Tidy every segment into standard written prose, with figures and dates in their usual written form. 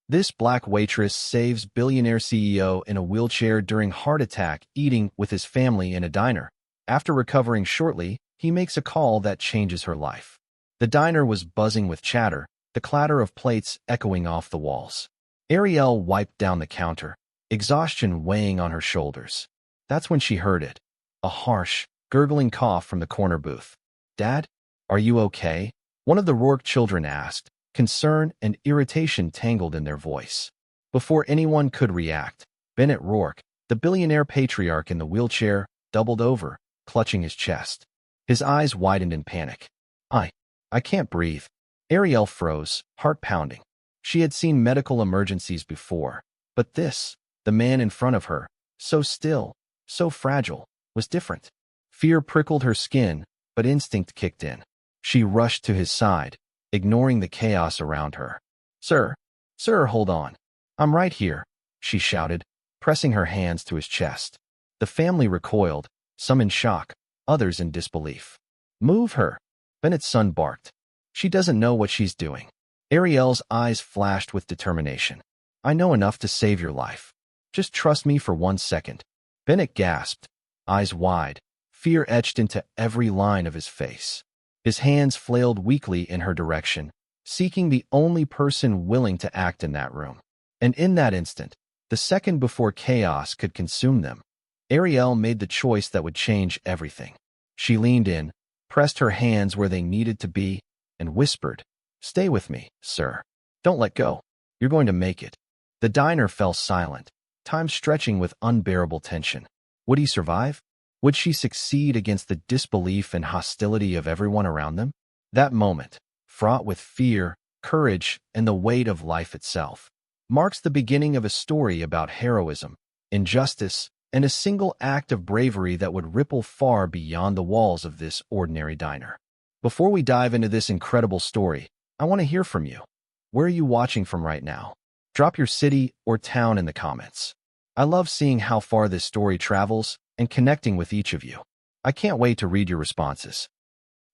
This black waitress saves billionaire CEO in a wheelchair during heart attack eating with his family in a diner. After recovering shortly, he makes a call that changes her life. The diner was buzzing with chatter, the clatter of plates echoing off the walls. Ariel wiped down the counter, exhaustion weighing on her shoulders. That's when she heard it. A harsh, gurgling cough from the corner booth. "Dad, are you okay?" One of the Rourke children asked, concern and irritation tangled in their voice. Before anyone could react, Bennett Rourke, the billionaire patriarch in the wheelchair, doubled over, clutching his chest. His eyes widened in panic. I can't breathe." Ariel froze, heart pounding. She had seen medical emergencies before, but this, the man in front of her, so still, so fragile, was different. Fear prickled her skin, but instinct kicked in. She rushed to his side, ignoring the chaos around her. Sir, hold on. I'm right here," she shouted, pressing her hands to his chest. The family recoiled, some in shock, others in disbelief. "Move her," Bennett's son barked. "She doesn't know what she's doing." Ariel's eyes flashed with determination. "I know enough to save your life. Just trust me for 1 second." Bennett gasped, eyes wide, fear etched into every line of his face. His hands flailed weakly in her direction, seeking the only person willing to act in that room. And in that instant, the second before chaos could consume them, Ariel made the choice that would change everything. She leaned in, pressed her hands where they needed to be, and whispered, "Stay with me, sir. Don't let go. You're going to make it." The diner fell silent, time stretching with unbearable tension. Would he survive? Would she succeed against the disbelief and hostility of everyone around them? That moment, fraught with fear, courage, and the weight of life itself, marks the beginning of a story about heroism, injustice, and a single act of bravery that would ripple far beyond the walls of this ordinary diner. Before we dive into this incredible story, I want to hear from you. Where are you watching from right now? Drop your city or town in the comments. I love seeing how far this story travels and connecting with each of you. I can't wait to read your responses.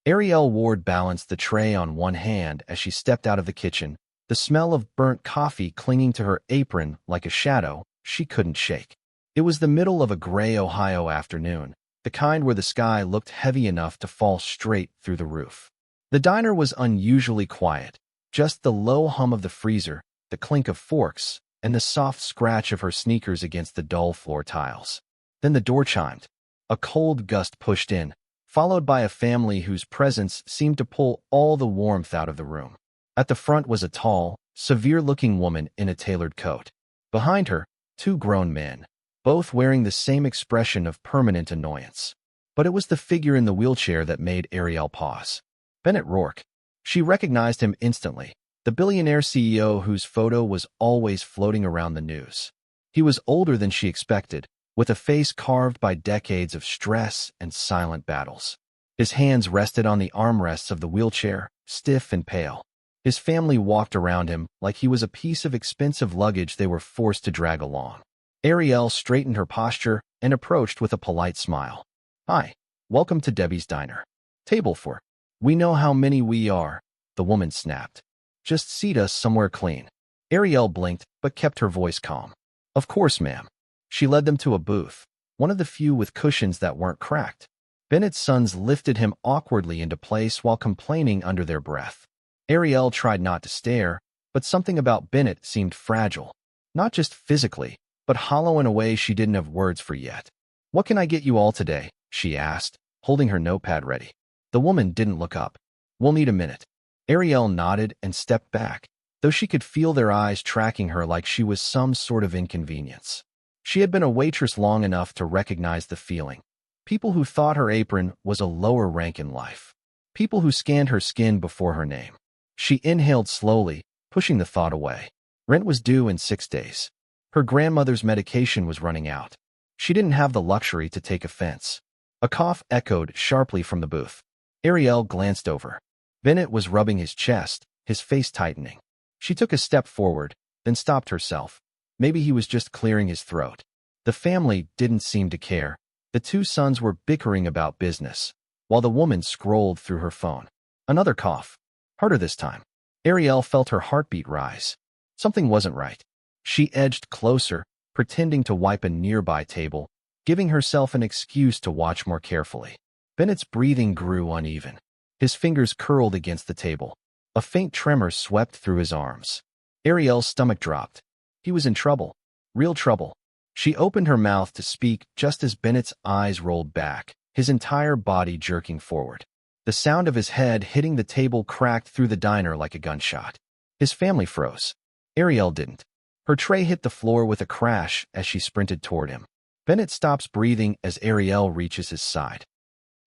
Ariel Ward balanced the tray on one hand as she stepped out of the kitchen, the smell of burnt coffee clinging to her apron like a shadow she couldn't shake. It was the middle of a gray Ohio afternoon, the kind where the sky looked heavy enough to fall straight through the roof. The diner was unusually quiet, just the low hum of the freezer, the clink of forks, and the soft scratch of her sneakers against the dull floor tiles. Then the door chimed. A cold gust pushed in, followed by a family whose presence seemed to pull all the warmth out of the room. At the front was a tall, severe-looking woman in a tailored coat. Behind her, 2 grown men, both wearing the same expression of permanent annoyance. But it was the figure in the wheelchair that made Ariel pause. Bennett Rourke. She recognized him instantly, the billionaire CEO whose photo was always floating around the news. He was older than she expected, with a face carved by decades of stress and silent battles. His hands rested on the armrests of the wheelchair, stiff and pale. His family walked around him like he was a piece of expensive luggage they were forced to drag along. Ariel straightened her posture and approached with a polite smile. "Hi, welcome to Debbie's Diner. Table 4. "We know how many we are," the woman snapped. "Just seat us somewhere clean." Ariel blinked but kept her voice calm. "Of course, ma'am." She led them to a booth, one of the few with cushions that weren't cracked. Bennett's sons lifted him awkwardly into place while complaining under their breath. Ariel tried not to stare, but something about Bennett seemed fragile, not just physically, but hollow in a way she didn't have words for yet. "What can I get you all today?" she asked, holding her notepad ready. The woman didn't look up. "We'll need a minute." Ariel nodded and stepped back, though she could feel their eyes tracking her like she was some sort of inconvenience. She had been a waitress long enough to recognize the feeling. People who thought her apron was a lower rank in life. People who scanned her skin before her name. She inhaled slowly, pushing the thought away. Rent was due in 6 days. Her grandmother's medication was running out. She didn't have the luxury to take offense. A cough echoed sharply from the booth. Ariel glanced over. Bennett was rubbing his chest, his face tightening. She took a step forward, then stopped herself. Maybe he was just clearing his throat. The family didn't seem to care. The 2 sons were bickering about business, while the woman scrolled through her phone. Another cough. Harder this time. Ariel felt her heartbeat rise. Something wasn't right. She edged closer, pretending to wipe a nearby table, giving herself an excuse to watch more carefully. Bennett's breathing grew uneven. His fingers curled against the table. A faint tremor swept through his arms. Ariel's stomach dropped. He was in trouble. Real trouble. She opened her mouth to speak just as Bennett's eyes rolled back, his entire body jerking forward. The sound of his head hitting the table cracked through the diner like a gunshot. His family froze. Ariel didn't. Her tray hit the floor with a crash as she sprinted toward him. Bennett stops breathing as Ariel reaches his side.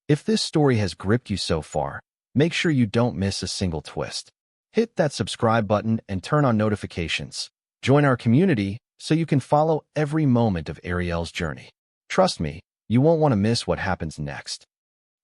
If this story has gripped you so far, make sure you don't miss a single twist. Hit that subscribe button and turn on notifications. Join our community so you can follow every moment of Ariel's journey. Trust me, you won't want to miss what happens next.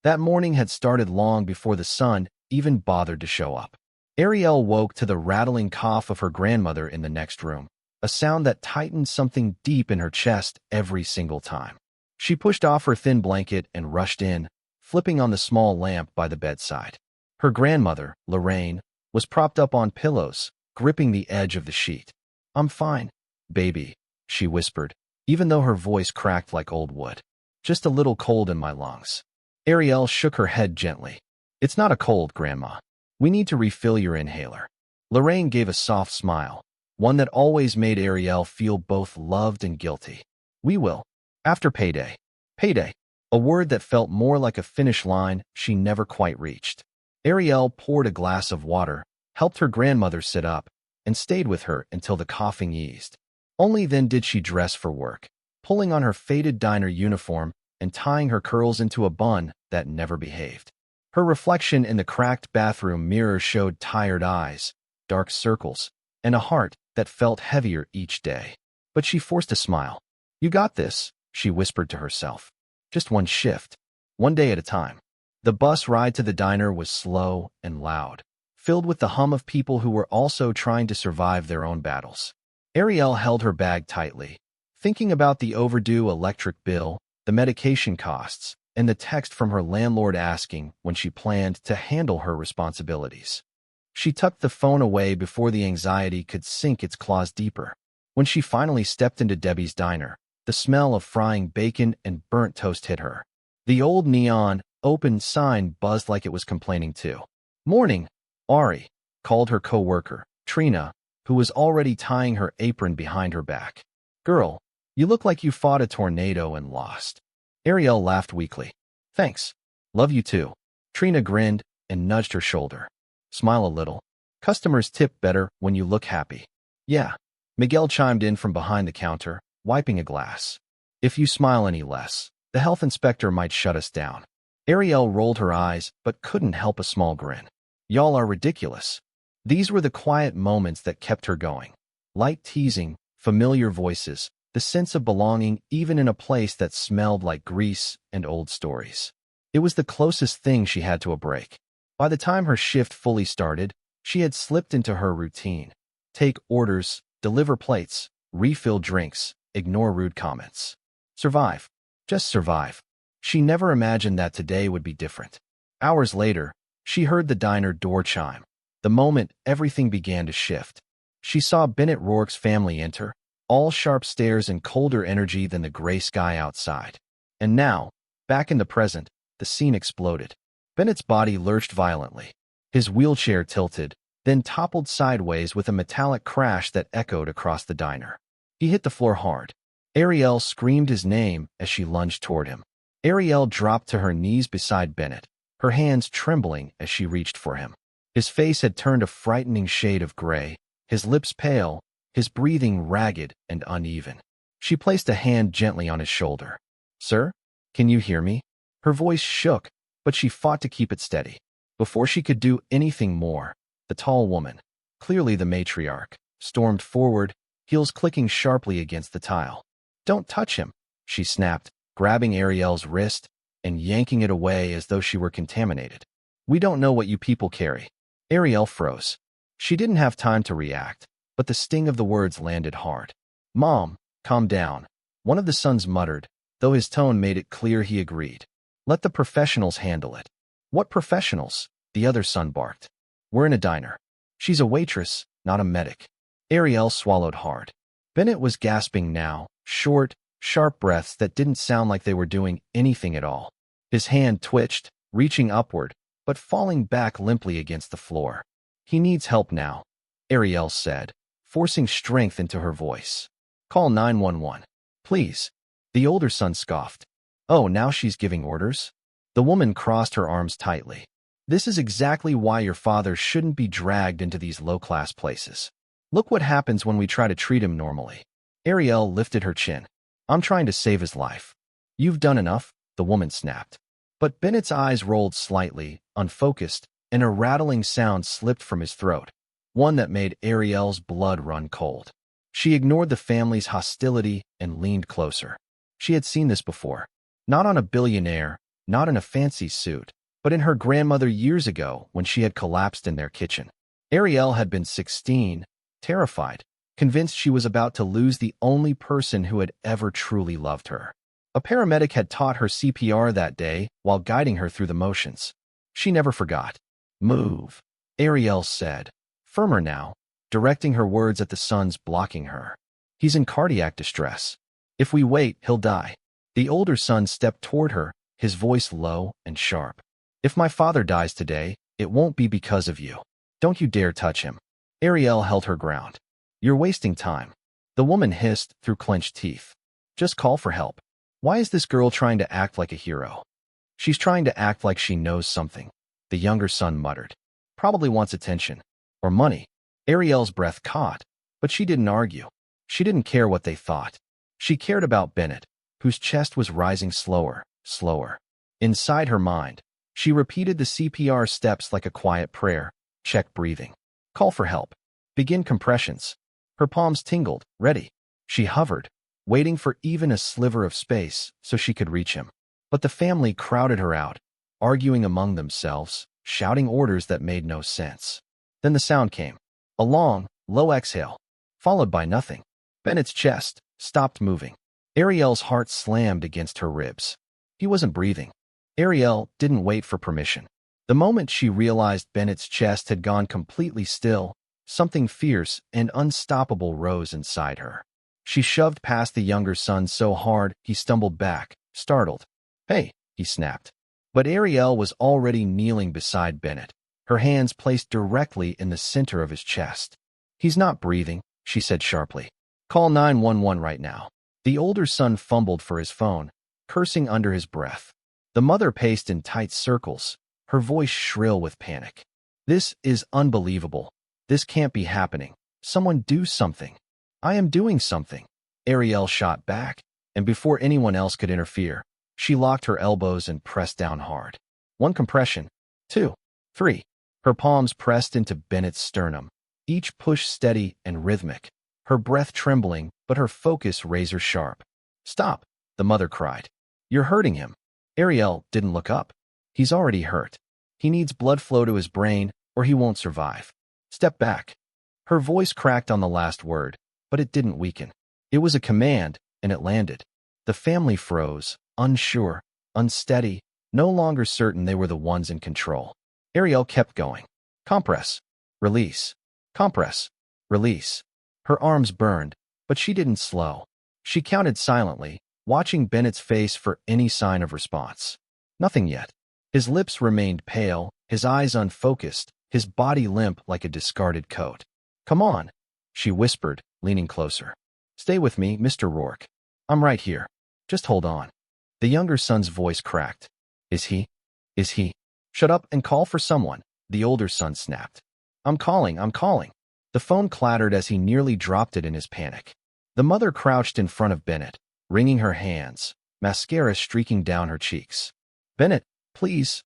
That morning had started long before the sun even bothered to show up. Ariel woke to the rattling cough of her grandmother in the next room, a sound that tightened something deep in her chest every single time. She pushed off her thin blanket and rushed in, flipping on the small lamp by the bedside. Her grandmother, Lorraine, was propped up on pillows, gripping the edge of the sheet. "I'm fine, baby," she whispered, even though her voice cracked like old wood. "Just a little cold in my lungs." Ariel shook her head gently. "It's not a cold, Grandma. We need to refill your inhaler." Lorraine gave a soft smile, one that always made Ariel feel both loved and guilty. "We will. After payday." Payday. A word that felt more like a finish line she never quite reached. Ariel poured a glass of water, helped her grandmother sit up, and stayed with her until the coughing eased. Only then did she dress for work, pulling on her faded diner uniform and tying her curls into a bun that never behaved. Her reflection in the cracked bathroom mirror showed tired eyes, dark circles, and a heart that felt heavier each day. But she forced a smile. "You got this," she whispered to herself. "Just one shift, one day at a time." The bus ride to the diner was slow and loud, filled with the hum of people who were also trying to survive their own battles. Ariel held her bag tightly, thinking about the overdue electric bill, the medication costs, and the text from her landlord asking when she planned to handle her responsibilities. She tucked the phone away before the anxiety could sink its claws deeper. When she finally stepped into Debbie's diner, the smell of frying bacon and burnt toast hit her. The old neon, open sign buzzed like it was complaining too. "Morning, Ari," called her co-worker, Trina, who was already tying her apron behind her back. "Girl, you look like you fought a tornado and lost." Ariel laughed weakly. "Thanks. Love you too." Trina grinned and nudged her shoulder. "Smile a little. Customers tip better when you look happy." "Yeah," Miguel chimed in from behind the counter, wiping a glass. "If you smile any less, the health inspector might shut us down." Ariel rolled her eyes but couldn't help a small grin. "Y'all are ridiculous." These were the quiet moments that kept her going. Light teasing, familiar voices, the sense of belonging even in a place that smelled like grease and old stories. It was the closest thing she had to a break. By the time her shift fully started, she had slipped into her routine. Take orders, deliver plates, refill drinks, ignore rude comments. Survive. Just survive. She never imagined that today would be different. Hours later, she heard the diner door chime. The moment everything began to shift. She saw Bennett Rourke's family enter, all sharp stares and colder energy than the gray sky outside. And now, back in the present, the scene exploded. Bennett's body lurched violently. His wheelchair tilted, then toppled sideways with a metallic crash that echoed across the diner. He hit the floor hard. Ariel screamed his name as she lunged toward him. Ariel dropped to her knees beside Bennett, her hands trembling as she reached for him. His face had turned a frightening shade of gray, his lips pale, his breathing ragged and uneven. She placed a hand gently on his shoulder. "Sir, can you hear me?" Her voice shook, but she fought to keep it steady. Before she could do anything more, the tall woman, clearly the matriarch, stormed forward, heels clicking sharply against the tile. "Don't touch him," she snapped, grabbing Ariel's wrist and yanking it away as though she were contaminated. "We don't know what you people carry." Ariel froze. She didn't have time to react, but the sting of the words landed hard. "Mom, calm down," one of the sons muttered, though his tone made it clear he agreed. "Let the professionals handle it." "What professionals?" the other son barked. "We're in a diner. She's a waitress, not a medic." Ariel swallowed hard. Bennett was gasping now, short, sharp breaths that didn't sound like they were doing anything at all. His hand twitched, reaching upward, but falling back limply against the floor. He needs help now, Ariel said, forcing strength into her voice. Call 911. Please. The older son scoffed. Oh, now she's giving orders? The woman crossed her arms tightly. This is exactly why your father shouldn't be dragged into these low-class places. Look what happens when we try to treat him normally. Ariel lifted her chin. I'm trying to save his life. You've done enough, the woman snapped. But Bennett's eyes rolled slightly, unfocused, and a rattling sound slipped from his throat, one that made Ariel's blood run cold. She ignored the family's hostility and leaned closer. She had seen this before. Not on a billionaire, not in a fancy suit, but in her grandmother years ago when she had collapsed in their kitchen. Ariel had been 16, terrified, convinced she was about to lose the only person who had ever truly loved her. A paramedic had taught her CPR that day while guiding her through the motions. She never forgot. Move, Ariel said, firmer now, directing her words at the sons blocking her. He's in cardiac distress. If we wait, he'll die. The older son stepped toward her, his voice low and sharp. If my father dies today, it won't be because of you. Don't you dare touch him. Ariel held her ground. You're wasting time. The woman hissed through clenched teeth. Just call for help. Why is this girl trying to act like a hero? She's trying to act like she knows something, the younger son muttered. Probably wants attention. Or money. Ariel's breath caught, but she didn't argue. She didn't care what they thought. She cared about Bennett, whose chest was rising slower, slower. Inside her mind, she repeated the CPR steps like a quiet prayer. Check breathing. Call for help. Begin compressions. Her palms tingled, ready. She hovered, waiting for even a sliver of space so she could reach him. But the family crowded her out, arguing among themselves, shouting orders that made no sense. Then the sound came. A long, low exhale, followed by nothing. Bennett's chest stopped moving. Ariel's heart slammed against her ribs. He wasn't breathing. Ariel didn't wait for permission. The moment she realized Bennett's chest had gone completely still, something fierce and unstoppable rose inside her. She shoved past the younger son so hard he stumbled back, startled. Hey, he snapped. But Ariel was already kneeling beside Bennett, her hands placed directly in the center of his chest. He's not breathing, she said sharply. Call 911 right now. The older son fumbled for his phone, cursing under his breath. The mother paced in tight circles, her voice shrill with panic. This is unbelievable. This can't be happening. Someone do something. I am doing something. Ariel shot back, and before anyone else could interfere, she locked her elbows and pressed down hard. 1 compression, 2, 3. Her palms pressed into Bennett's sternum, each push steady and rhythmic, her breath trembling but her focus razor-sharp. Stop, the mother cried. You're hurting him. Ariel didn't look up. He's already hurt. He needs blood flow to his brain or he won't survive. Step back. Her voice cracked on the last word, but it didn't weaken. It was a command, and it landed. The family froze, unsure, unsteady, no longer certain they were the ones in control. Ariel kept going. Compress. Release. Compress. Release. Her arms burned, but she didn't slow. She counted silently, watching Bennett's face for any sign of response. Nothing yet. His lips remained pale, his eyes unfocused, his body limp like a discarded coat. Come on, she whispered, leaning closer. Stay with me, Mr. Rourke. I'm right here. Just hold on. The younger son's voice cracked. Is he? Is he? Shut up and call for someone, the older son snapped. I'm calling. The phone clattered as he nearly dropped it in his panic. The mother crouched in front of Bennett, wringing her hands, mascara streaking down her cheeks. Bennett, please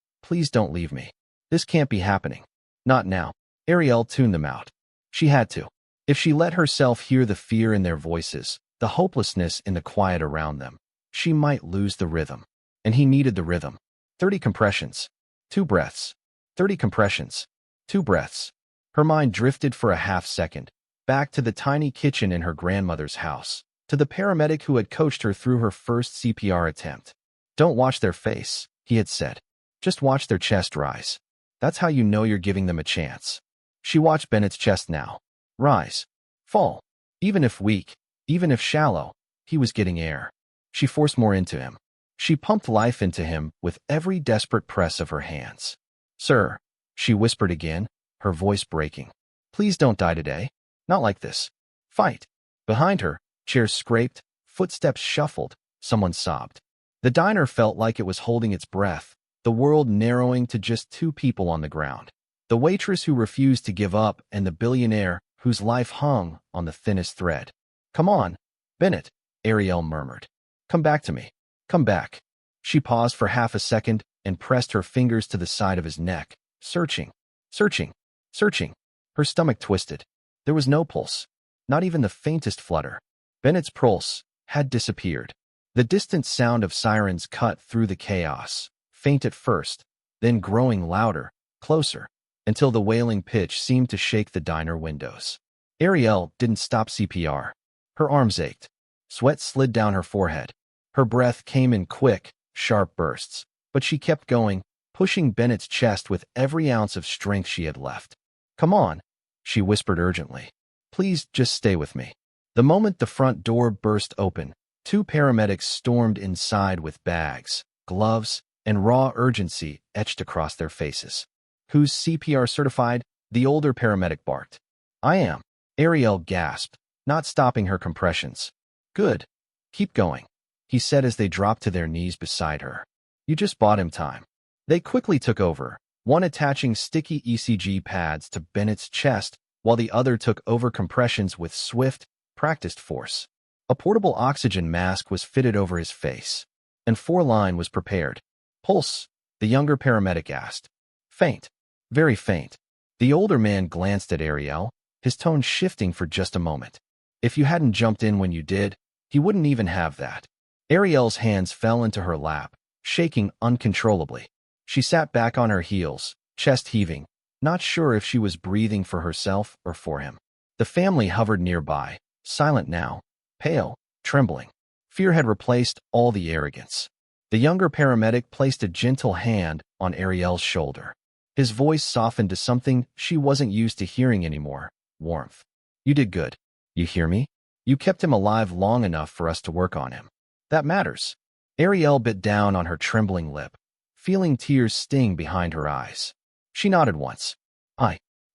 don't leave me. This can't be happening. Not now. Ariel tuned them out. She had to. If she let herself hear the fear in their voices, the hopelessness in the quiet around them, she might lose the rhythm. And he needed the rhythm. 30 compressions. 2 breaths. 30 compressions. 2 breaths. Her mind drifted for a half-second, back to the tiny kitchen in her grandmother's house, to the paramedic who had coached her through her first CPR attempt. Don't watch their face, he had said. Just watch their chest rise. That's how you know you're giving them a chance. She watched Bennett's chest now. Rise. Fall. Even if weak, even if shallow, he was getting air. She forced more into him. She pumped life into him with every desperate press of her hands. Sir, she whispered again, her voice breaking. Please don't die today. Not like this. Fight. Behind her, chairs scraped, footsteps shuffled, someone sobbed. The diner felt like it was holding its breath, the world narrowing to just two people on the ground. The waitress who refused to give up and the billionaire whose life hung on the thinnest thread. Come on, Bennett, Ariel murmured. Come back to me. Come back. She paused for half a second and pressed her fingers to the side of his neck, searching, searching, searching. Her stomach twisted. There was no pulse, not even the faintest flutter. Bennett's pulse had disappeared. The distant sound of sirens cut through the chaos, faint at first, then growing louder, closer, until the wailing pitch seemed to shake the diner windows. Ariel didn't stop CPR. Her arms ached. Sweat slid down her forehead. Her breath came in quick, sharp bursts, but she kept going, pushing Bennett's chest with every ounce of strength she had left. Come on, she whispered urgently. Please just stay with me. The moment the front door burst open, two paramedics stormed inside with bags, gloves, and raw urgency etched across their faces. Who's CPR certified? The older paramedic barked. I am. Ariel gasped, not stopping her compressions. Good. Keep going, he said as they dropped to their knees beside her. You just bought him time. They quickly took over, one attaching sticky ECG pads to Bennett's chest while the other took over compressions with swift, practiced force. A portable oxygen mask was fitted over his face, and four-line was prepared. Pulse, the younger paramedic asked. Faint. Very faint. The older man glanced at Ariel, his tone shifting for just a moment. If you hadn't jumped in when you did, he wouldn't even have that. Ariel's hands fell into her lap, shaking uncontrollably. She sat back on her heels, chest heaving, not sure if she was breathing for herself or for him. The family hovered nearby, silent now, pale, trembling. Fear had replaced all the arrogance. The younger paramedic placed a gentle hand on Ariel's shoulder. His voice softened to something she wasn't used to hearing anymore, warmth. You did good. You hear me? You kept him alive long enough for us to work on him. That matters. Ariel bit down on her trembling lip, feeling tears sting behind her eyes. She nodded once.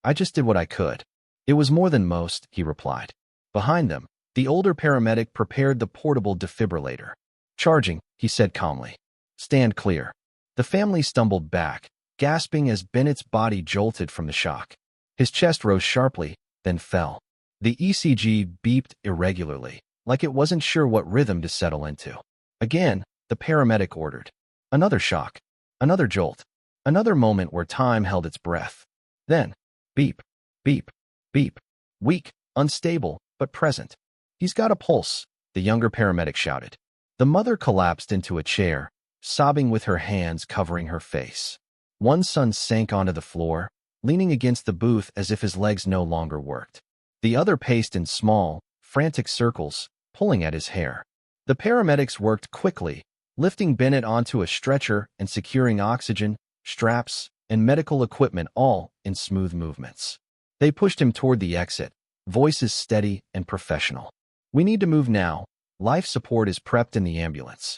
I just did what I could. It was more than most, he replied. Behind them, the older paramedic prepared the portable defibrillator. Charging, he said calmly. Stand clear. The family stumbled back, gasping as Bennett's body jolted from the shock. His chest rose sharply, then fell. The ECG beeped irregularly, like it wasn't sure what rhythm to settle into. Again, the paramedic ordered. Another shock. Another jolt. Another moment where time held its breath. Then, beep, beep, beep. Weak, unstable, but present. He's got a pulse, the younger paramedic shouted. The mother collapsed into a chair, sobbing with her hands covering her face. One son sank onto the floor, leaning against the booth as if his legs no longer worked. The other paced in small, frantic circles, pulling at his hair. The paramedics worked quickly, lifting Bennett onto a stretcher and securing oxygen, straps, and medical equipment all in smooth movements. They pushed him toward the exit, voices steady and professional. We need to move now. Life support is prepped in the ambulance.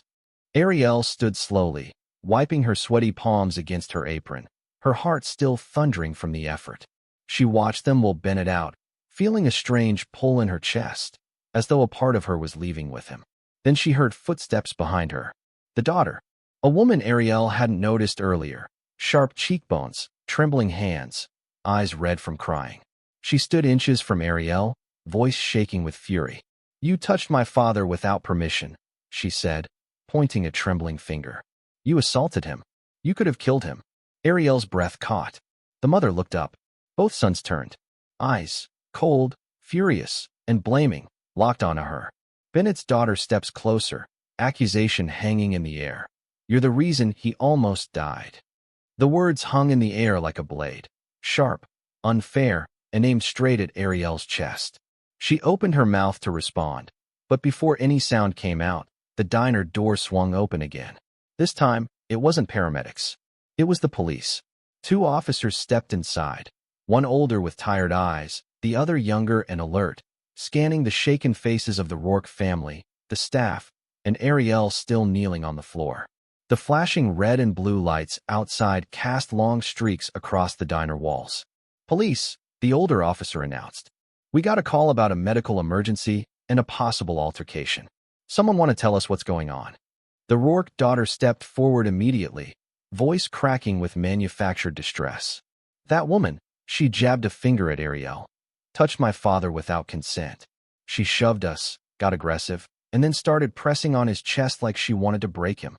Ariel stood slowly, wiping her sweaty palms against her apron, her heart still thundering from the effort. She watched them while Bennett out, feeling a strange pull in her chest, as though a part of her was leaving with him. Then she heard footsteps behind her. The daughter, a woman Ariel hadn't noticed earlier, sharp cheekbones, trembling hands, eyes red from crying. She stood inches from Ariel, voice shaking with fury. You touched my father without permission, she said, pointing a trembling finger. You assaulted him. You could have killed him. Ariel's breath caught. The mother looked up. Both sons turned. Eyes, cold, furious, and blaming, locked onto her. Bennett's daughter steps closer, accusation hanging in the air. You're the reason he almost died. The words hung in the air like a blade, sharp, unfair, and aimed straight at Ariel's chest. She opened her mouth to respond, but before any sound came out, the diner door swung open again. This time, it wasn't paramedics. It was the police. Two officers stepped inside, one older with tired eyes, the other younger and alert, scanning the shaken faces of the Rourke family, the staff, and Ariel still kneeling on the floor. The flashing red and blue lights outside cast long streaks across the diner walls. "Police," the older officer announced. "We got a call about a medical emergency and a possible altercation. Someone want to tell us what's going on?" The Rourke daughter stepped forward immediately, voice cracking with manufactured distress. "That woman," she jabbed a finger at Ariel, "touched my father without consent. She shoved us, got aggressive, and then started pressing on his chest like she wanted to break him."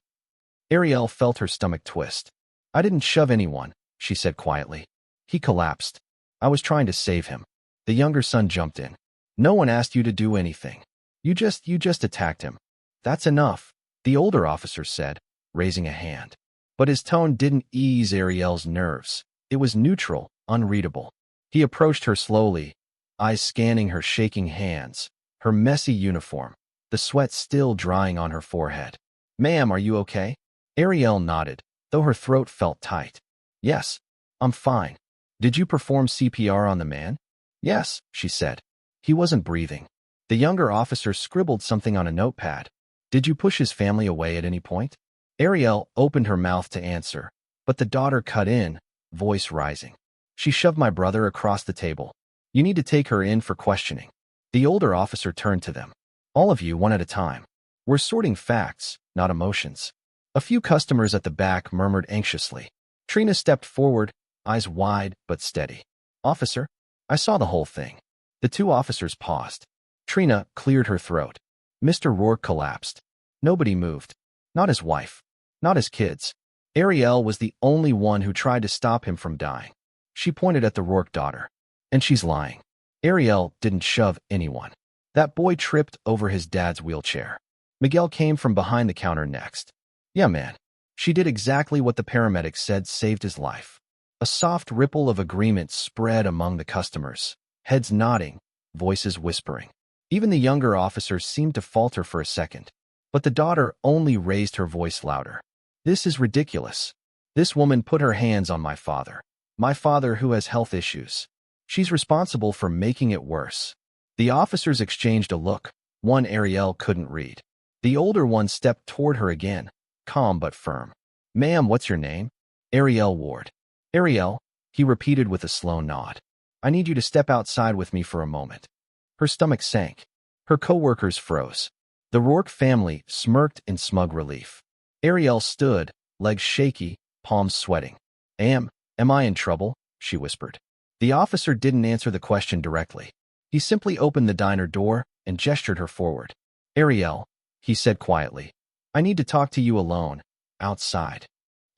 Ariel felt her stomach twist. "I didn't shove anyone," she said quietly. "He collapsed. I was trying to save him." The younger son jumped in. "No one asked you to do anything. You just attacked him." "That's enough," the older officer said, raising a hand. But his tone didn't ease Ariel's nerves. It was neutral, unreadable. He approached her slowly, eyes scanning her shaking hands, her messy uniform, the sweat still drying on her forehead. "Ma'am, are you okay?" Ariel nodded, though her throat felt tight. "Yes, I'm fine." "Did you perform CPR on the man?" "Yes," she said. "He wasn't breathing." The younger officer scribbled something on a notepad. "Did you push his family away at any point?" Ariel opened her mouth to answer, but the daughter cut in, voice rising. "She shoved my brother across the table. You need to take her in for questioning." The older officer turned to them. "All of you, one at a time. We're sorting facts, not emotions." A few customers at the back murmured anxiously. Trina stepped forward, eyes wide but steady. "Officer, I saw the whole thing." The two officers paused. Trina cleared her throat. "Mr. Rourke collapsed. Nobody moved. Not his wife. Not his kids. Ariel was the only one who tried to stop him from dying." She pointed at the Rourke daughter. "And she's lying. Ariel didn't shove anyone. That boy tripped over his dad's wheelchair." Miguel came from behind the counter next. "Yeah, man. She did exactly what the paramedics said saved his life." A soft ripple of agreement spread among the customers, heads nodding, voices whispering. Even the younger officers seemed to falter for a second, but the daughter only raised her voice louder. "This is ridiculous. This woman put her hands on my father who has health issues. She's responsible for making it worse." The officers exchanged a look, one Ariel couldn't read. The older one stepped toward her again, calm but firm. "Ma'am, what's your name?" "Ariel Ward." "Ariel," he repeated with a slow nod. "I need you to step outside with me for a moment." Her stomach sank. Her co-workers froze. The Rourke family smirked in smug relief. Ariel stood, legs shaky, palms sweating. Am I in trouble?" she whispered. The officer didn't answer the question directly. He simply opened the diner door and gestured her forward. "Ariel," he said quietly, "I need to talk to you alone, outside."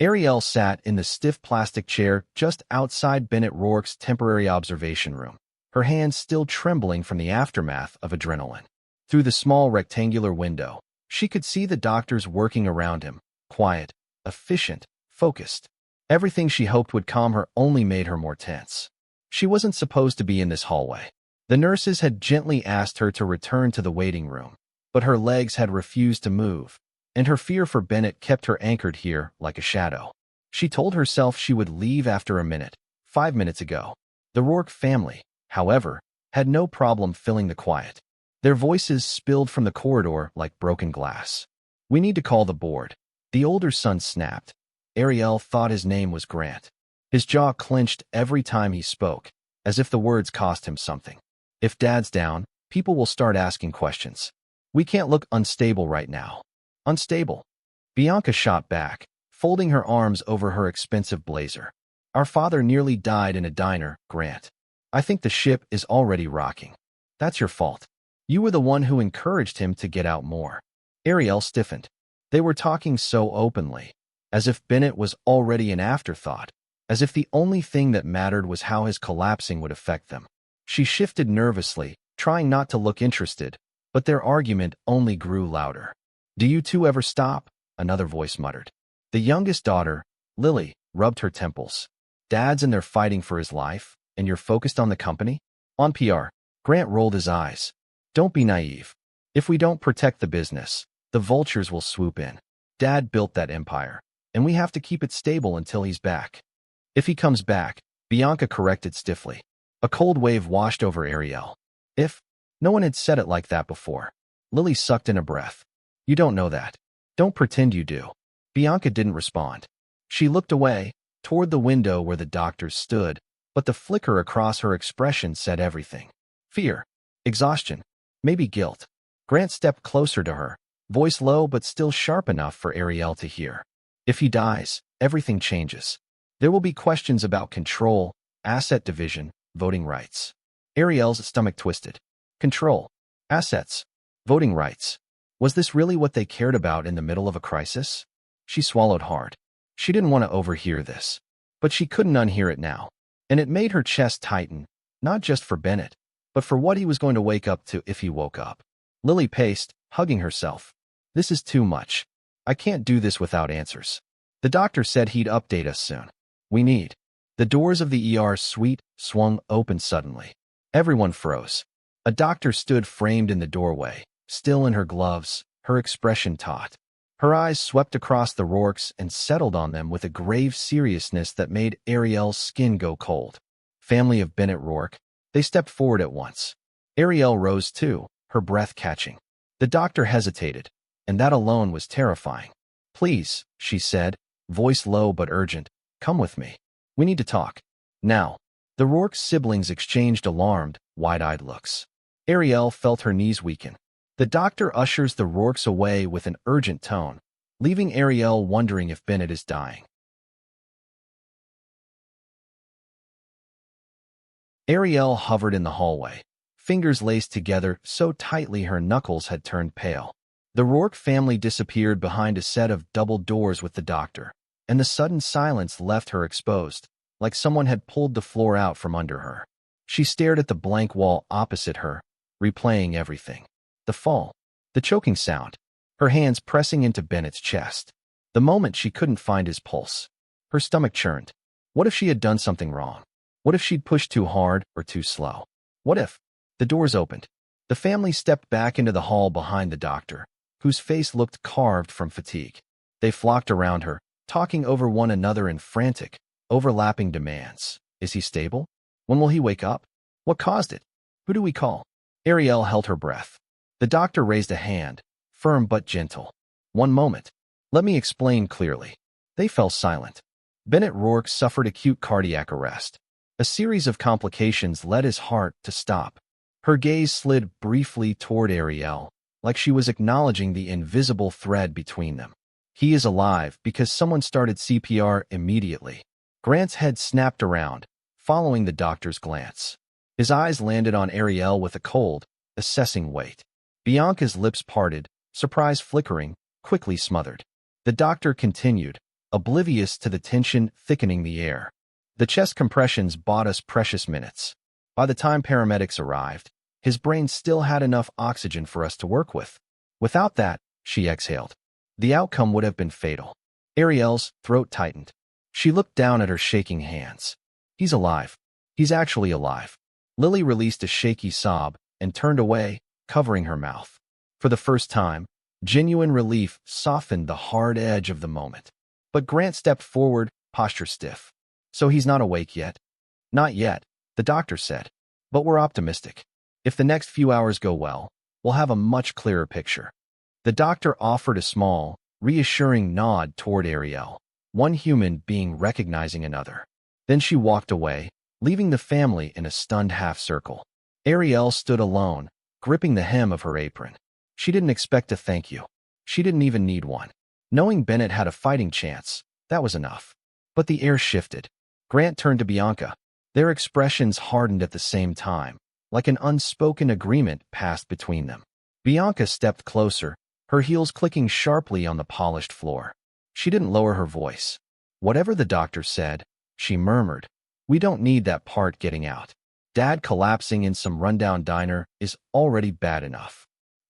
Ariel sat in the stiff plastic chair just outside Bennett Rourke's temporary observation room, her hands still trembling from the aftermath of adrenaline. Through the small rectangular window, she could see the doctors working around him, quiet, efficient, focused. Everything she hoped would calm her only made her more tense. She wasn't supposed to be in this hallway. The nurses had gently asked her to return to the waiting room, but her legs had refused to move, and her fear for Bennett kept her anchored here like a shadow. She told herself she would leave after a minute, 5 minutes ago. The Rourke family, however, had no problem filling the quiet. Their voices spilled from the corridor like broken glass. "We need to call the board." The older son snapped. Ariel thought his name was Grant. His jaw clenched every time he spoke, as if the words cost him something. "If Dad's down, people will start asking questions. We can't look unstable right now." "Unstable?" Bianca shot back, folding her arms over her expensive blazer. "Our father nearly died in a diner, Grant. I think the ship is already rocking. That's your fault. You were the one who encouraged him to get out more." Ariel stiffened. They were talking so openly, as if Bennett was already an afterthought, as if the only thing that mattered was how his collapsing would affect them. She shifted nervously, trying not to look interested, but their argument only grew louder. "Do you two ever stop?" another voice muttered. The youngest daughter, Lily, rubbed her temples. "Dad's in there fighting for his life, and you're focused on the company?" "On PR." Grant rolled his eyes. "Don't be naive. If we don't protect the business, the vultures will swoop in. Dad built that empire, and we have to keep it stable until he's back." "If he comes back," Bianca corrected stiffly. A cold wave washed over Ariel. "If?" No one had said it like that before. Lily sucked in a breath. You don't know that. Don't pretend you do. Bianca didn't respond. She looked away, toward the window where the doctors stood, but the flicker across her expression said everything. Fear. Exhaustion. Maybe guilt. Grant stepped closer to her, voice low but still sharp enough for Ariel to hear. If he dies, everything changes. There will be questions about control, asset division, voting rights. Ariel's stomach twisted. Control. Assets. Voting rights. Was this really what they cared about in the middle of a crisis? She swallowed hard. She didn't want to overhear this, but she couldn't unhear it now. And it made her chest tighten, not just for Bennett, but for what he was going to wake up to if he woke up. Lily paced, hugging herself. This is too much. I can't do this without answers. The doctor said he'd update us soon. We need. The doors of the ER suite swung open suddenly. Everyone froze. A doctor stood framed in the doorway, still in her gloves, her expression taut. Her eyes swept across the Rourkes and settled on them with a grave seriousness that made Ariel's skin go cold. Family of Bennett Rourke. They stepped forward at once. Ariel rose too, her breath catching. The doctor hesitated, and that alone was terrifying. Please, she said, voice low but urgent, come with me. We need to talk. Now. The Rourke siblings exchanged alarmed, wide-eyed looks. Ariel felt her knees weaken. The doctor ushers the Rourkes away with an urgent tone, leaving Ariel wondering if Bennett is dying. Ariel hovered in the hallway, fingers laced together so tightly her knuckles had turned pale. The Rourke family disappeared behind a set of double doors with the doctor, and the sudden silence left her exposed, like someone had pulled the floor out from under her. She stared at the blank wall opposite her, replaying everything. The fall, the choking sound, her hands pressing into Bennett's chest. The moment she couldn't find his pulse. Her stomach churned. What if she had done something wrong? What if she'd pushed too hard or too slow? What if? The doors opened. The family stepped back into the hall behind the doctor, whose face looked carved from fatigue. They flocked around her, talking over one another in frantic, overlapping demands. Is he stable? When will he wake up? What caused it? Who do we call? Ariel held her breath. The doctor raised a hand, firm but gentle. One moment. Let me explain clearly. They fell silent. Bennett Rourke suffered acute cardiac arrest. A series of complications led his heart to stop. Her gaze slid briefly toward Ariel, like she was acknowledging the invisible thread between them. He is alive because someone started CPR immediately. Grant's head snapped around, following the doctor's glance. His eyes landed on Ariel with a cold, assessing weight. Bianca's lips parted, surprise flickering, quickly smothered. The doctor continued, oblivious to the tension thickening the air. The chest compressions bought us precious minutes. By the time paramedics arrived, his brain still had enough oxygen for us to work with. Without that, she exhaled, the outcome would have been fatal. Ariel's throat tightened. She looked down at her shaking hands. He's alive. He's actually alive. Lily released a shaky sob and turned away, covering her mouth. For the first time, genuine relief softened the hard edge of the moment. But Grant stepped forward, posture stiff. So he's not awake yet? Not yet, the doctor said. But we're optimistic. If the next few hours go well, we'll have a much clearer picture. The doctor offered a small, reassuring nod toward Ariel, one human being recognizing another. Then she walked away, leaving the family in a stunned half-circle. Ariel stood alone, gripping the hem of her apron. She didn't expect a thank you. She didn't even need one. Knowing Bennett had a fighting chance, that was enough. But the air shifted. Grant turned to Bianca. Their expressions hardened at the same time, like an unspoken agreement passed between them. Bianca stepped closer, her heels clicking sharply on the polished floor. She didn't lower her voice. Whatever the doctor said, she murmured, we don't need that part getting out. Dad collapsing in some rundown diner is already bad enough.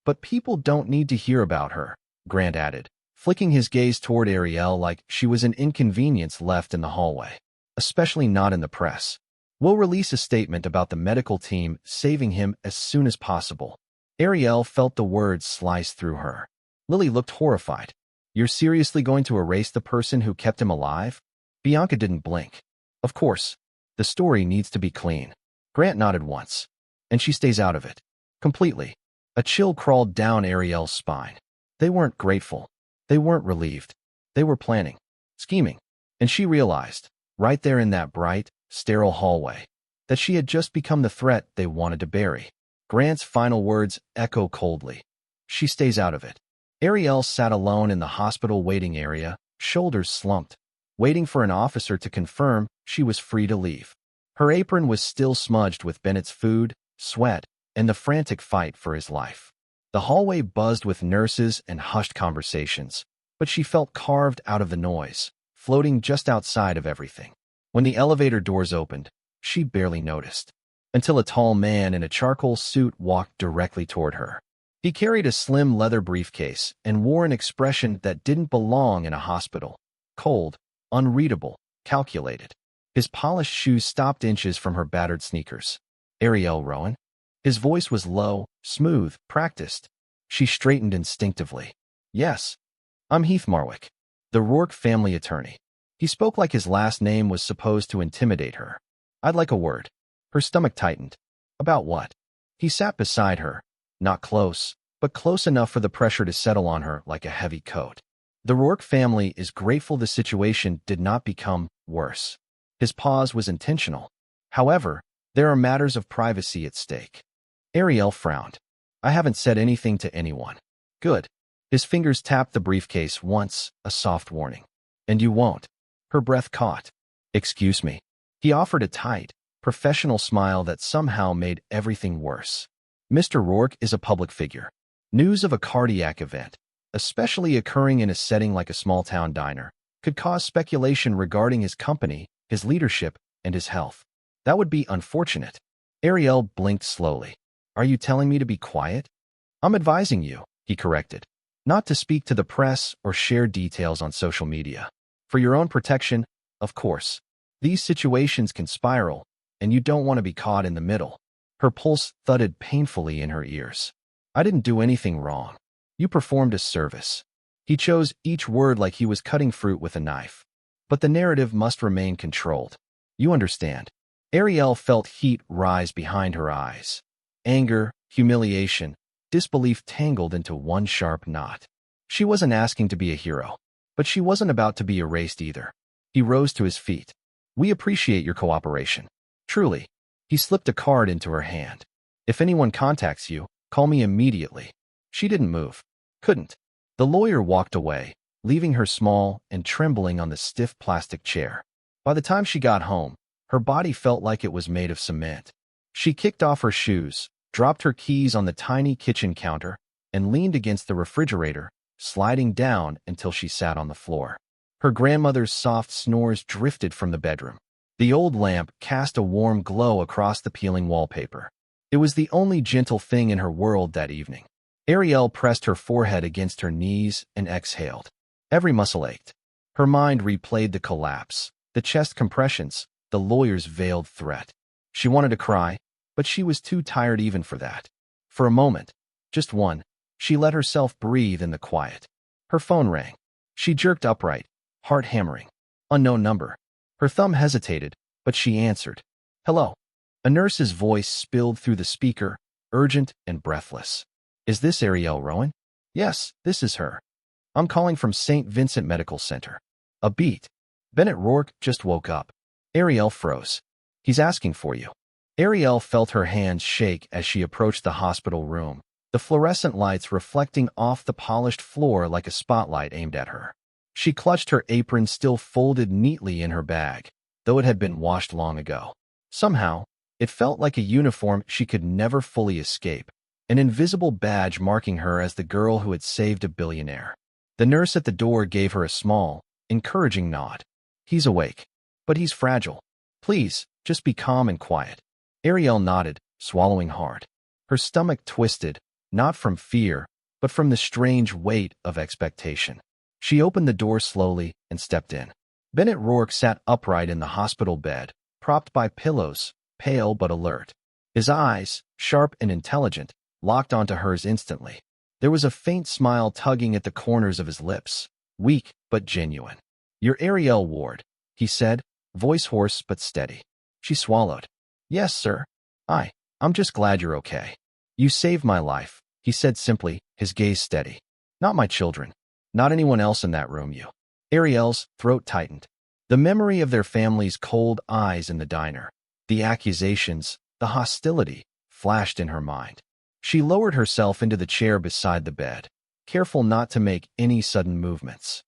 But people don't need to hear about her, Grant added, flicking his gaze toward Ariel like she was an inconvenience left in the hallway. Especially not in the press. We'll release a statement about the medical team saving him as soon as possible. Ariel felt the words slice through her. Lily looked horrified. You're seriously going to erase the person who kept him alive? Bianca didn't blink. Of course. The story needs to be clean. Grant nodded once. And she stays out of it. Completely. A chill crawled down Ariel's spine. They weren't grateful. They weren't relieved. They were planning, scheming. And she realized, right there in that bright, sterile hallway, that she had just become the threat they wanted to bury. Grant's final words echo coldly. She stays out of it. Ariel sat alone in the hospital waiting area, shoulders slumped, waiting for an officer to confirm she was free to leave. Her apron was still smudged with Bennett's food, sweat, and the frantic fight for his life. The hallway buzzed with nurses and hushed conversations, but she felt carved out of the noise, floating just outside of everything. When the elevator doors opened, she barely noticed, until a tall man in a charcoal suit walked directly toward her. He carried a slim leather briefcase and wore an expression that didn't belong in a hospital. Cold, unreadable, calculated. His polished shoes stopped inches from her battered sneakers. Ariel Rowan? His voice was low, smooth, practiced. She straightened instinctively. Yes, I'm Heath Marwick, the Rourke family attorney. He spoke like his last name was supposed to intimidate her. I'd like a word. Her stomach tightened. About what? He sat beside her, not close, but close enough for the pressure to settle on her like a heavy coat. The Rourke family is grateful the situation did not become worse. His pause was intentional. However, there are matters of privacy at stake. Ariel frowned. I haven't said anything to anyone. Good. His fingers tapped the briefcase once, a soft warning. And you won't. Her breath caught. Excuse me. He offered a tight, professional smile that somehow made everything worse. Mr. Rourke is a public figure. News of a cardiac event, especially occurring in a setting like a small-town diner, could cause speculation regarding his company, his leadership, and his health. That would be unfortunate. Ariel blinked slowly. Are you telling me to be quiet? I'm advising you, he corrected, not to speak to the press or share details on social media. For your own protection, of course. These situations can spiral, and you don't want to be caught in the middle. Her pulse thudded painfully in her ears. I didn't do anything wrong. You performed a service. He chose each word like he was cutting fruit with a knife. But the narrative must remain controlled. You understand. Ariel felt heat rise behind her eyes. Anger, humiliation, disbelief tangled into one sharp knot. She wasn't asking to be a hero, but she wasn't about to be erased either. He rose to his feet. We appreciate your cooperation. Truly. He slipped a card into her hand. If anyone contacts you, call me immediately. She didn't move. Couldn't. The lawyer walked away, leaving her small and trembling on the stiff plastic chair. By the time she got home, her body felt like it was made of cement. She kicked off her shoes, dropped her keys on the tiny kitchen counter, and leaned against the refrigerator, sliding down until she sat on the floor. Her grandmother's soft snores drifted from the bedroom. The old lamp cast a warm glow across the peeling wallpaper. It was the only gentle thing in her world that evening. Ariel pressed her forehead against her knees and exhaled. Every muscle ached. Her mind replayed the collapse, the chest compressions, the lawyer's veiled threat. She wanted to cry, but she was too tired even for that. For a moment, just one, she let herself breathe in the quiet. Her phone rang. She jerked upright, heart hammering. Unknown number. Her thumb hesitated, but she answered. Hello. A nurse's voice spilled through the speaker, urgent and breathless. Is this Ariel Rowan? Yes, this is her. I'm calling from St. Vincent Medical Center. A beat. Bennett Rourke just woke up. Ariel froze. He's asking for you. Ariel felt her hands shake as she approached the hospital room, the fluorescent lights reflecting off the polished floor like a spotlight aimed at her. She clutched her apron still folded neatly in her bag, though it had been washed long ago. Somehow, it felt like a uniform she could never fully escape, an invisible badge marking her as the girl who had saved a billionaire. The nurse at the door gave her a small, encouraging nod. He's awake, but he's fragile. Please, just be calm and quiet. Ariel nodded, swallowing hard. Her stomach twisted, not from fear, but from the strange weight of expectation. She opened the door slowly and stepped in. Bennett Rourke sat upright in the hospital bed, propped by pillows, pale but alert. His eyes, sharp and intelligent, locked onto hers instantly. There was a faint smile tugging at the corners of his lips, weak but genuine. You're Ariel Ward, he said, voice hoarse but steady. She swallowed. Yes, sir. I'm just glad you're okay. You saved my life, he said simply, his gaze steady. Not my children. Not anyone else in that room, you. Ariel's throat tightened. The memory of their family's cold eyes in the diner, the accusations, the hostility, flashed in her mind. She lowered herself into the chair beside the bed, careful not to make any sudden movements.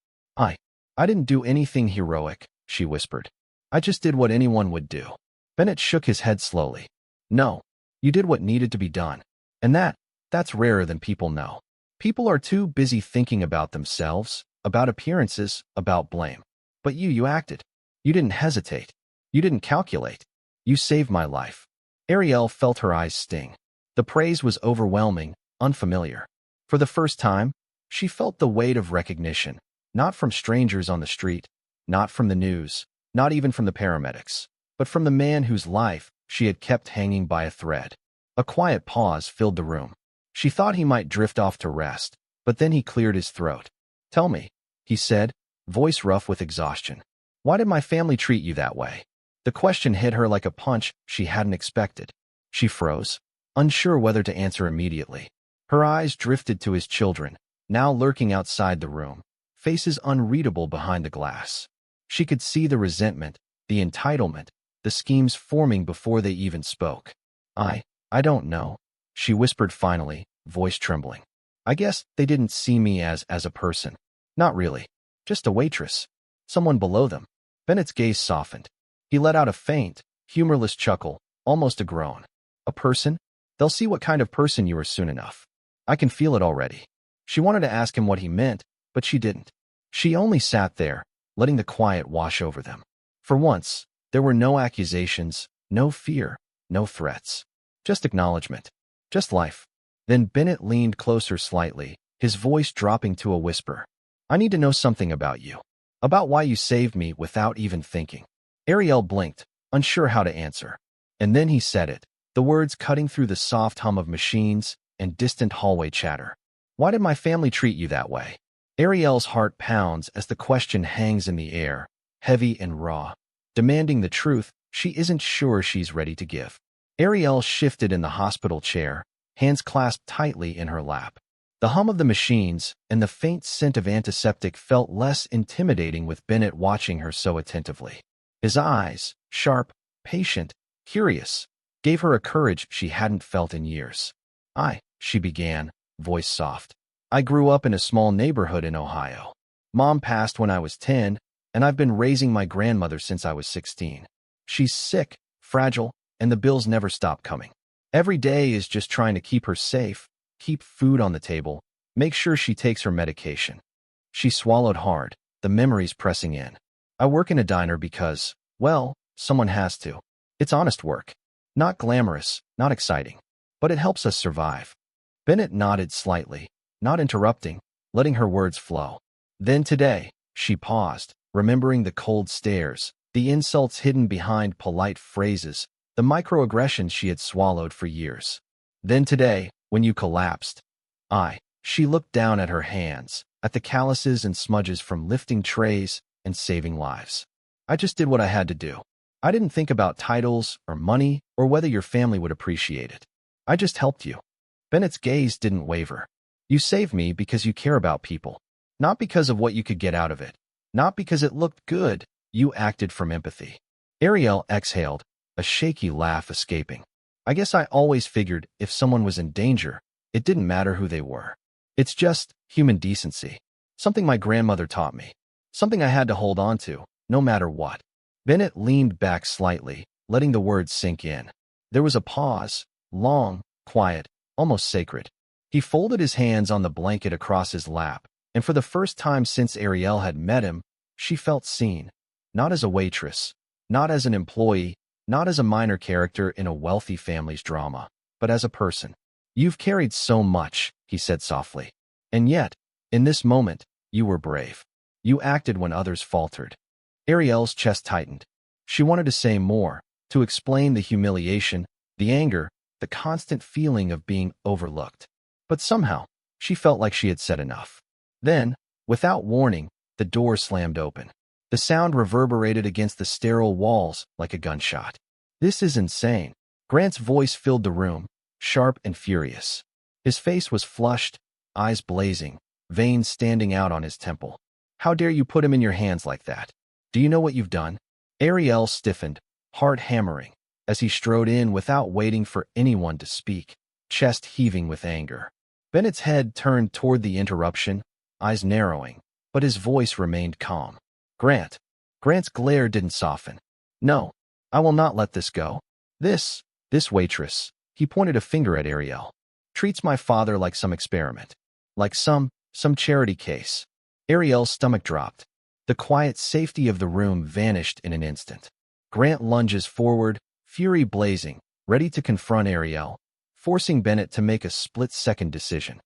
I didn't do anything heroic, she whispered. I just did what anyone would do. Bennett shook his head slowly. No, you did what needed to be done. And that's rarer than people know. People are too busy thinking about themselves, about appearances, about blame. But you acted. You didn't hesitate. You didn't calculate. You saved my life. Ariel felt her eyes sting. The praise was overwhelming, unfamiliar. For the first time, she felt the weight of recognition, not from strangers on the street, not from the news, not even from the paramedics, but from the man whose life she had kept hanging by a thread. A quiet pause filled the room. She thought he might drift off to rest, but then he cleared his throat. Tell me, he said, voice rough with exhaustion. Why did my family treat you that way? The question hit her like a punch she hadn't expected. She froze, unsure whether to answer immediately. Her eyes drifted to his children, now lurking outside the room, faces unreadable behind the glass. She could see the resentment, the entitlement, the schemes forming before they even spoke. I don't know, she whispered finally, voice trembling. I guess they didn't see me as a person. Not really. Just a waitress. Someone below them. Bennett's gaze softened. He let out a faint, humorless chuckle, almost a groan. A person? They'll see what kind of person you are soon enough. I can feel it already. She wanted to ask him what he meant, but she didn't. She only sat there, letting the quiet wash over them. For once, there were no accusations, no fear, no threats. Just acknowledgement. Just life. Then Bennett leaned closer slightly, his voice dropping to a whisper. I need to know something about you. About why you saved me without even thinking. Ariel blinked, unsure how to answer. And then he said it, the words cutting through the soft hum of machines and distant hallway chatter. Why did my family treat you that way? Ariel's heart pounds as the question hangs in the air, heavy and raw, demanding the truth she isn't sure she's ready to give. Ariel shifted in the hospital chair, hands clasped tightly in her lap. The hum of the machines and the faint scent of antiseptic felt less intimidating with Bennett watching her so attentively. His eyes, sharp, patient, curious, gave her a courage she hadn't felt in years. She began, voice soft. I grew up in a small neighborhood in Ohio. Mom passed when I was 10, and I've been raising my grandmother since I was 16. She's sick, fragile, and the bills never stop coming. Every day is just trying to keep her safe, keep food on the table, make sure she takes her medication. She swallowed hard, the memories pressing in. I work in a diner because, well, someone has to. It's honest work. Not glamorous, not exciting. But it helps us survive. Bennett nodded slightly, not interrupting, letting her words flow. Then today, she paused, remembering the cold stares, the insults hidden behind polite phrases, the microaggressions she had swallowed for years. Then today, when you collapsed, she looked down at her hands, at the calluses and smudges from lifting trays and saving lives. I just did what I had to do. I didn't think about titles or money or whether your family would appreciate it. I just helped you. Bennett's gaze didn't waver. You saved me because you care about people. Not because of what you could get out of it. Not because it looked good. You acted from empathy. Ariel exhaled, a shaky laugh escaping. I guess I always figured if someone was in danger, it didn't matter who they were. It's just human decency. Something my grandmother taught me. Something I had to hold on to, no matter what. Bennett leaned back slightly, letting the words sink in. There was a pause, long, quiet, almost sacred. He folded his hands on the blanket across his lap, and for the first time since Ariel had met him, she felt seen. Not as a waitress, not as an employee, not as a minor character in a wealthy family's drama, but as a person. You've carried so much, he said softly. And yet, in this moment, you were brave. You acted when others faltered. Ariel's chest tightened. She wanted to say more, to explain the humiliation, the anger, the constant feeling of being overlooked. But somehow, she felt like she had said enough. Then, without warning, the door slammed open. The sound reverberated against the sterile walls like a gunshot. This is insane. Grant's voice filled the room, sharp and furious. His face was flushed, eyes blazing, veins standing out on his temple. How dare you put him in your hands like that? Do you know what you've done? Ariel stiffened, heart hammering, as he strode in without waiting for anyone to speak, chest heaving with anger. Bennett's head turned toward the interruption, eyes narrowing, but his voice remained calm. Grant. Grant's glare didn't soften. No, I will not let this go. This waitress, he pointed a finger at Ariel, treats my father like some experiment, like some charity case. Ariel's stomach dropped. The quiet safety of the room vanished in an instant. Grant lunges forward, fury blazing, ready to confront Ariel, forcing Bennett to make a split-second decision.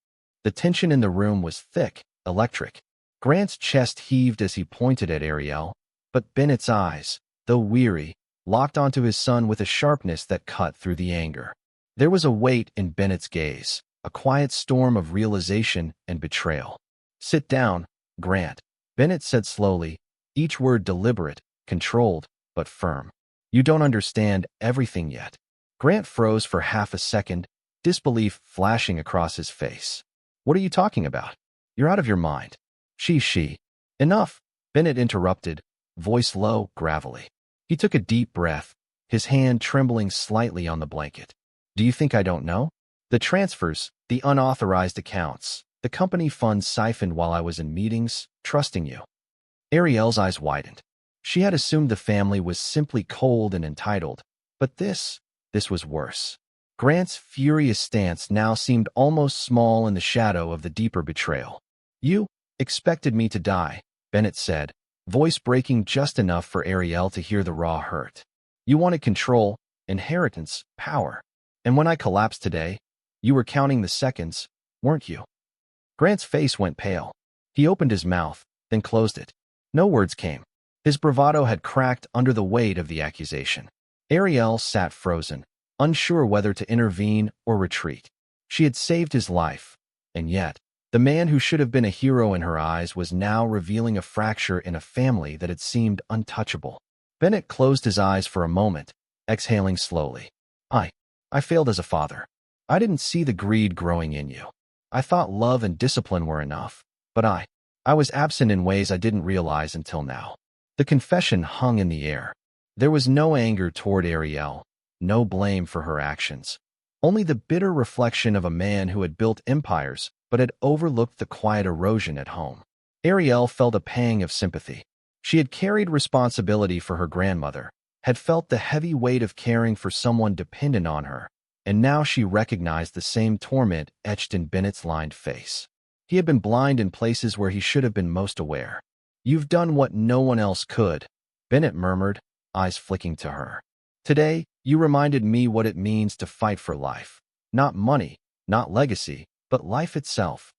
The tension in the room was thick, electric. Grant's chest heaved as he pointed at Ariel, but Bennett's eyes, though weary, locked onto his son with a sharpness that cut through the anger. There was a weight in Bennett's gaze, a quiet storm of realization and betrayal. Sit down, Grant, Bennett said slowly, each word deliberate, controlled, but firm. You don't understand everything yet. Grant froze for half a second, disbelief flashing across his face. What are you talking about? You're out of your mind. She. Enough, Bennett interrupted, voice low, gravelly. He took a deep breath, his hand trembling slightly on the blanket. Do you think I don't know? The transfers, the unauthorized accounts, the company funds siphoned while I was in meetings, trusting you. Ariel's eyes widened. She had assumed the family was simply cold and entitled, but this was worse. Grant's furious stance now seemed almost small in the shadow of the deeper betrayal. You expected me to die, Bennett said, voice breaking just enough for Ariel to hear the raw hurt. You wanted control, inheritance, power. And when I collapsed today, you were counting the seconds, weren't you? Grant's face went pale. He opened his mouth, then closed it. No words came. His bravado had cracked under the weight of the accusation. Ariel sat frozen, unsure whether to intervene or retreat. She had saved his life, and yet, the man who should have been a hero in her eyes was now revealing a fracture in a family that had seemed untouchable. Bennett closed his eyes for a moment, exhaling slowly. I failed as a father. I didn't see the greed growing in you. I thought love and discipline were enough, but I was absent in ways I didn't realize until now. The confession hung in the air. There was no anger toward Ariel, no blame for her actions. Only the bitter reflection of a man who had built empires but had overlooked the quiet erosion at home. Ariel felt a pang of sympathy. She had carried responsibility for her grandmother, had felt the heavy weight of caring for someone dependent on her, and now she recognized the same torment etched in Bennett's lined face. He had been blind in places where he should have been most aware. You've done what no one else could, Bennett murmured, eyes flicking to her. Today, you reminded me what it means to fight for life. Not money, not legacy, but life itself.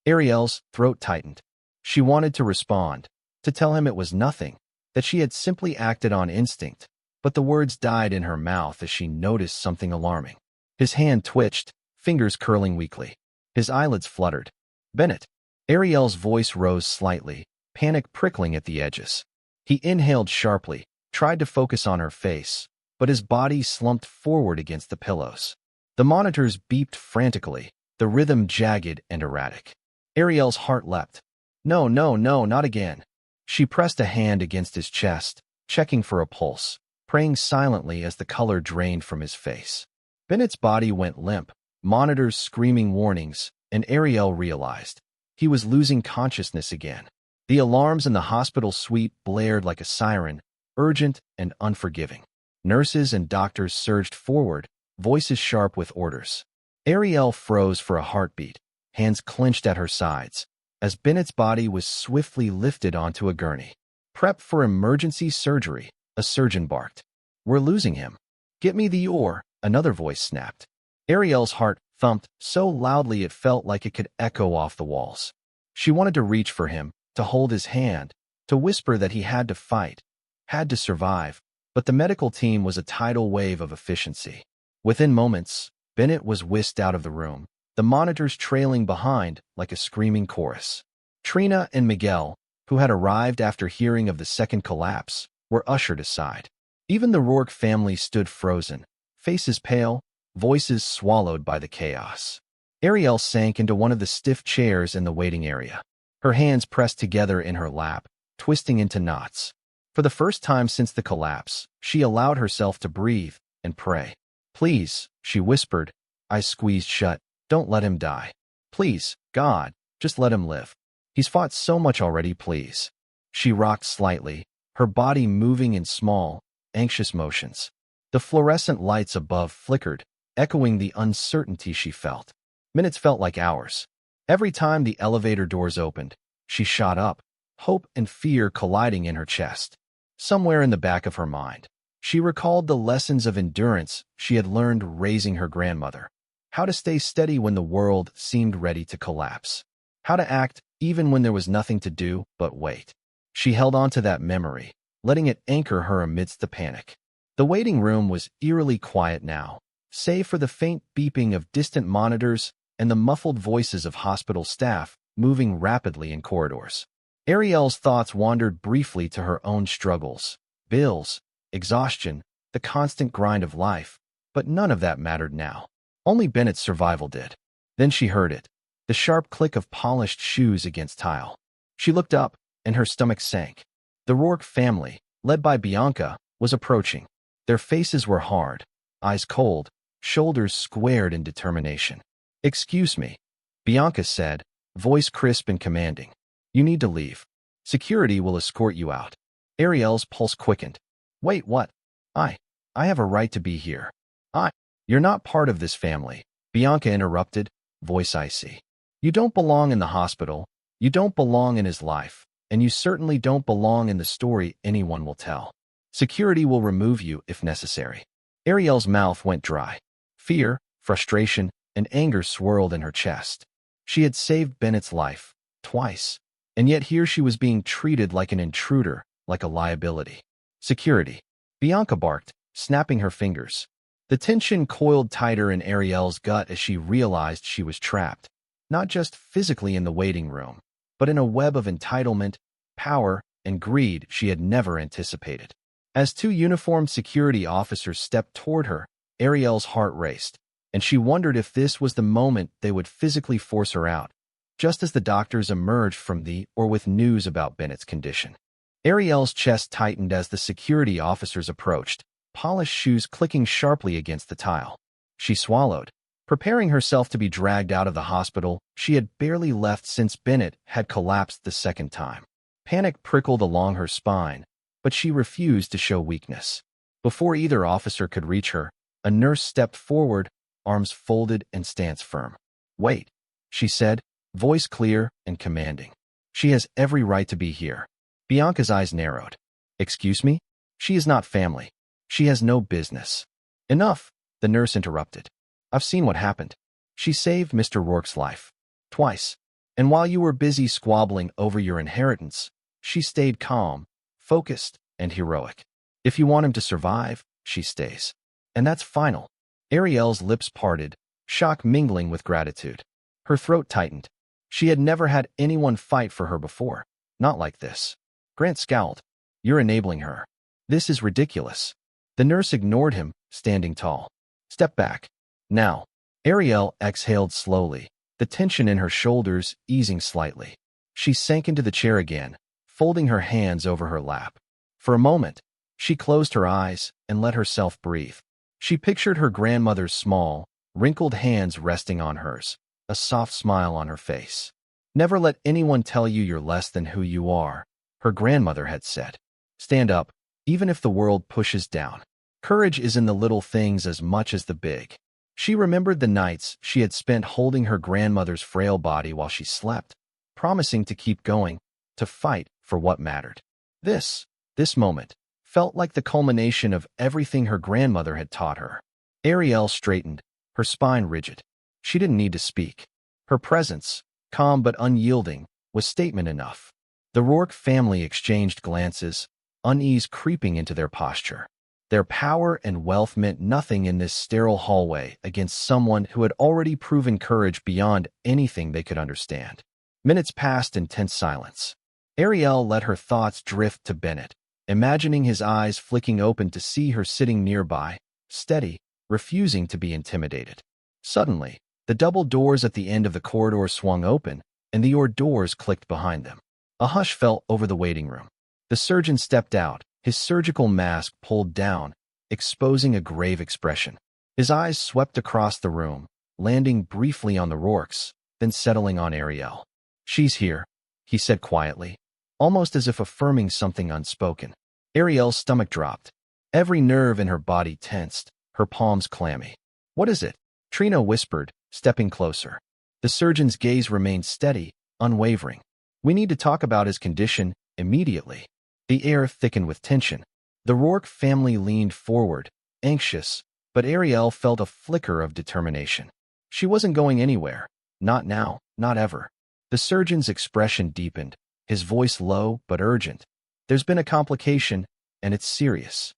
Ariel's throat tightened. She wanted to respond, to tell him it was nothing, that she had simply acted on instinct, but the words died in her mouth as she noticed something alarming. His hand twitched, fingers curling weakly. His eyelids fluttered. Bennett. Ariel's voice rose slightly, panic prickling at the edges. He inhaled sharply, tried to focus on her face, but his body slumped forward against the pillows. The monitors beeped frantically, the rhythm jagged and erratic. Ariel's heart leapt. No, not again. She pressed a hand against his chest, checking for a pulse, praying silently as the color drained from his face. Bennett's body went limp, monitors screaming warnings, and Ariel realized he was losing consciousness again. The alarms in the hospital suite blared like a siren, urgent and unforgiving. Nurses and doctors surged forward, voices sharp with orders. Ariel froze for a heartbeat, hands clenched at her sides, as Bennett's body was swiftly lifted onto a gurney. Prep for emergency surgery, a surgeon barked. We're losing him. Get me the oar, another voice snapped. Ariel's heart thumped so loudly it felt like it could echo off the walls. She wanted to reach for him, to hold his hand, to whisper that he had to fight, had to survive, but the medical team was a tidal wave of efficiency. Within moments, Bennett was whisked out of the room, the monitors trailing behind like a screaming chorus. Trina and Miguel, who had arrived after hearing of the second collapse, were ushered aside. Even the Rourke family stood frozen, faces pale, voices swallowed by the chaos. Ariel sank into one of the stiff chairs in the waiting area. Her hands pressed together in her lap, twisting into knots. For the first time since the collapse, she allowed herself to breathe and pray. "Please," she whispered. Eyes squeezed shut. "Don't let him die. Please, God, just let him live. He's fought so much already, please." She rocked slightly, her body moving in small, anxious motions. The fluorescent lights above flickered, echoing the uncertainty she felt. Minutes felt like hours. Every time the elevator doors opened, she shot up, hope and fear colliding in her chest. Somewhere in the back of her mind, she recalled the lessons of endurance she had learned raising her grandmother. How to stay steady when the world seemed ready to collapse. How to act even when there was nothing to do but wait. She held on to that memory, letting it anchor her amidst the panic. The waiting room was eerily quiet now, save for the faint beeping of distant monitors and the muffled voices of hospital staff moving rapidly in corridors. Ariel's thoughts wandered briefly to her own struggles, bills, exhaustion, the constant grind of life, but none of that mattered now. Only Bennett's survival did. Then she heard it, the sharp click of polished shoes against tile. She looked up, and her stomach sank. The Rourke family, led by Bianca, was approaching. Their faces were hard, eyes cold, shoulders squared in determination. "Excuse me," Bianca said, voice crisp and commanding. "You need to leave. Security will escort you out." Ariel's pulse quickened. "Wait, what? I have a right to be here. You're not part of this family," Bianca interrupted, voice icy. "You don't belong in the hospital, you don't belong in his life, and you certainly don't belong in the story anyone will tell. Security will remove you if necessary." Ariel's mouth went dry. Fear, frustration, and anger swirled in her chest. She had saved Bennett's life, twice, and yet here she was being treated like an intruder, like a liability. "Security," Bianca barked, snapping her fingers. The tension coiled tighter in Ariel's gut as she realized she was trapped, not just physically in the waiting room, but in a web of entitlement, power, and greed she had never anticipated. As two uniformed security officers stepped toward her, Ariel's heart raced, and she wondered if this was the moment they would physically force her out, just as the doctors emerged from or with news about Bennett's condition. Ariel's chest tightened as the security officers approached, polished shoes clicking sharply against the tile. She swallowed, preparing herself to be dragged out of the hospital she had barely left since Bennett had collapsed the second time. Panic prickled along her spine, but she refused to show weakness. Before either officer could reach her, a nurse stepped forward, arms folded and stance firm. "Wait," she said, voice clear and commanding. "She has every right to be here." Bianca's eyes narrowed. "Excuse me? She is not family. She has no business." "Enough," the nurse interrupted. "I've seen what happened. She saved Mr. Rourke's life. Twice. And while you were busy squabbling over your inheritance, she stayed calm, focused, and heroic. If you want him to survive, she stays. And that's final." Ariel's lips parted, shock mingling with gratitude. Her throat tightened. She had never had anyone fight for her before. Not like this. Grant scowled. "You're enabling her. This is ridiculous." The nurse ignored him, standing tall. "Step back. Now." Ariel exhaled slowly, the tension in her shoulders easing slightly. She sank into the chair again, folding her hands over her lap. For a moment, she closed her eyes and let herself breathe. She pictured her grandmother's small, wrinkled hands resting on hers, a soft smile on her face. "Never let anyone tell you you're less than who you are," her grandmother had said. "Stand up, even if the world pushes down. Courage is in the little things as much as the big." She remembered the nights she had spent holding her grandmother's frail body while she slept, promising to keep going, to fight for what mattered. This moment, felt like the culmination of everything her grandmother had taught her. Ariel straightened, her spine rigid. She didn't need to speak. Her presence, calm but unyielding, was statement enough. The Rourke family exchanged glances, unease creeping into their posture. Their power and wealth meant nothing in this sterile hallway against someone who had already proven courage beyond anything they could understand. Minutes passed in tense silence. Ariel let her thoughts drift to Bennett, imagining his eyes flicking open to see her sitting nearby, steady, refusing to be intimidated. Suddenly, the double doors at the end of the corridor swung open, and the doors clicked behind them. A hush fell over the waiting room. The surgeon stepped out, his surgical mask pulled down, exposing a grave expression. His eyes swept across the room, landing briefly on the Rourkes, then settling on Ariel. "She's here," he said quietly, almost as if affirming something unspoken. Ariel's stomach dropped. Every nerve in her body tensed, her palms clammy. "What is it?" Trina whispered, stepping closer. The surgeon's gaze remained steady, unwavering. "We need to talk about his condition immediately." The air thickened with tension. The Rourke family leaned forward, anxious, but Ariel felt a flicker of determination. She wasn't going anywhere. Not now, not ever. The surgeon's expression deepened, his voice low but urgent. "There's been a complication, and it's serious."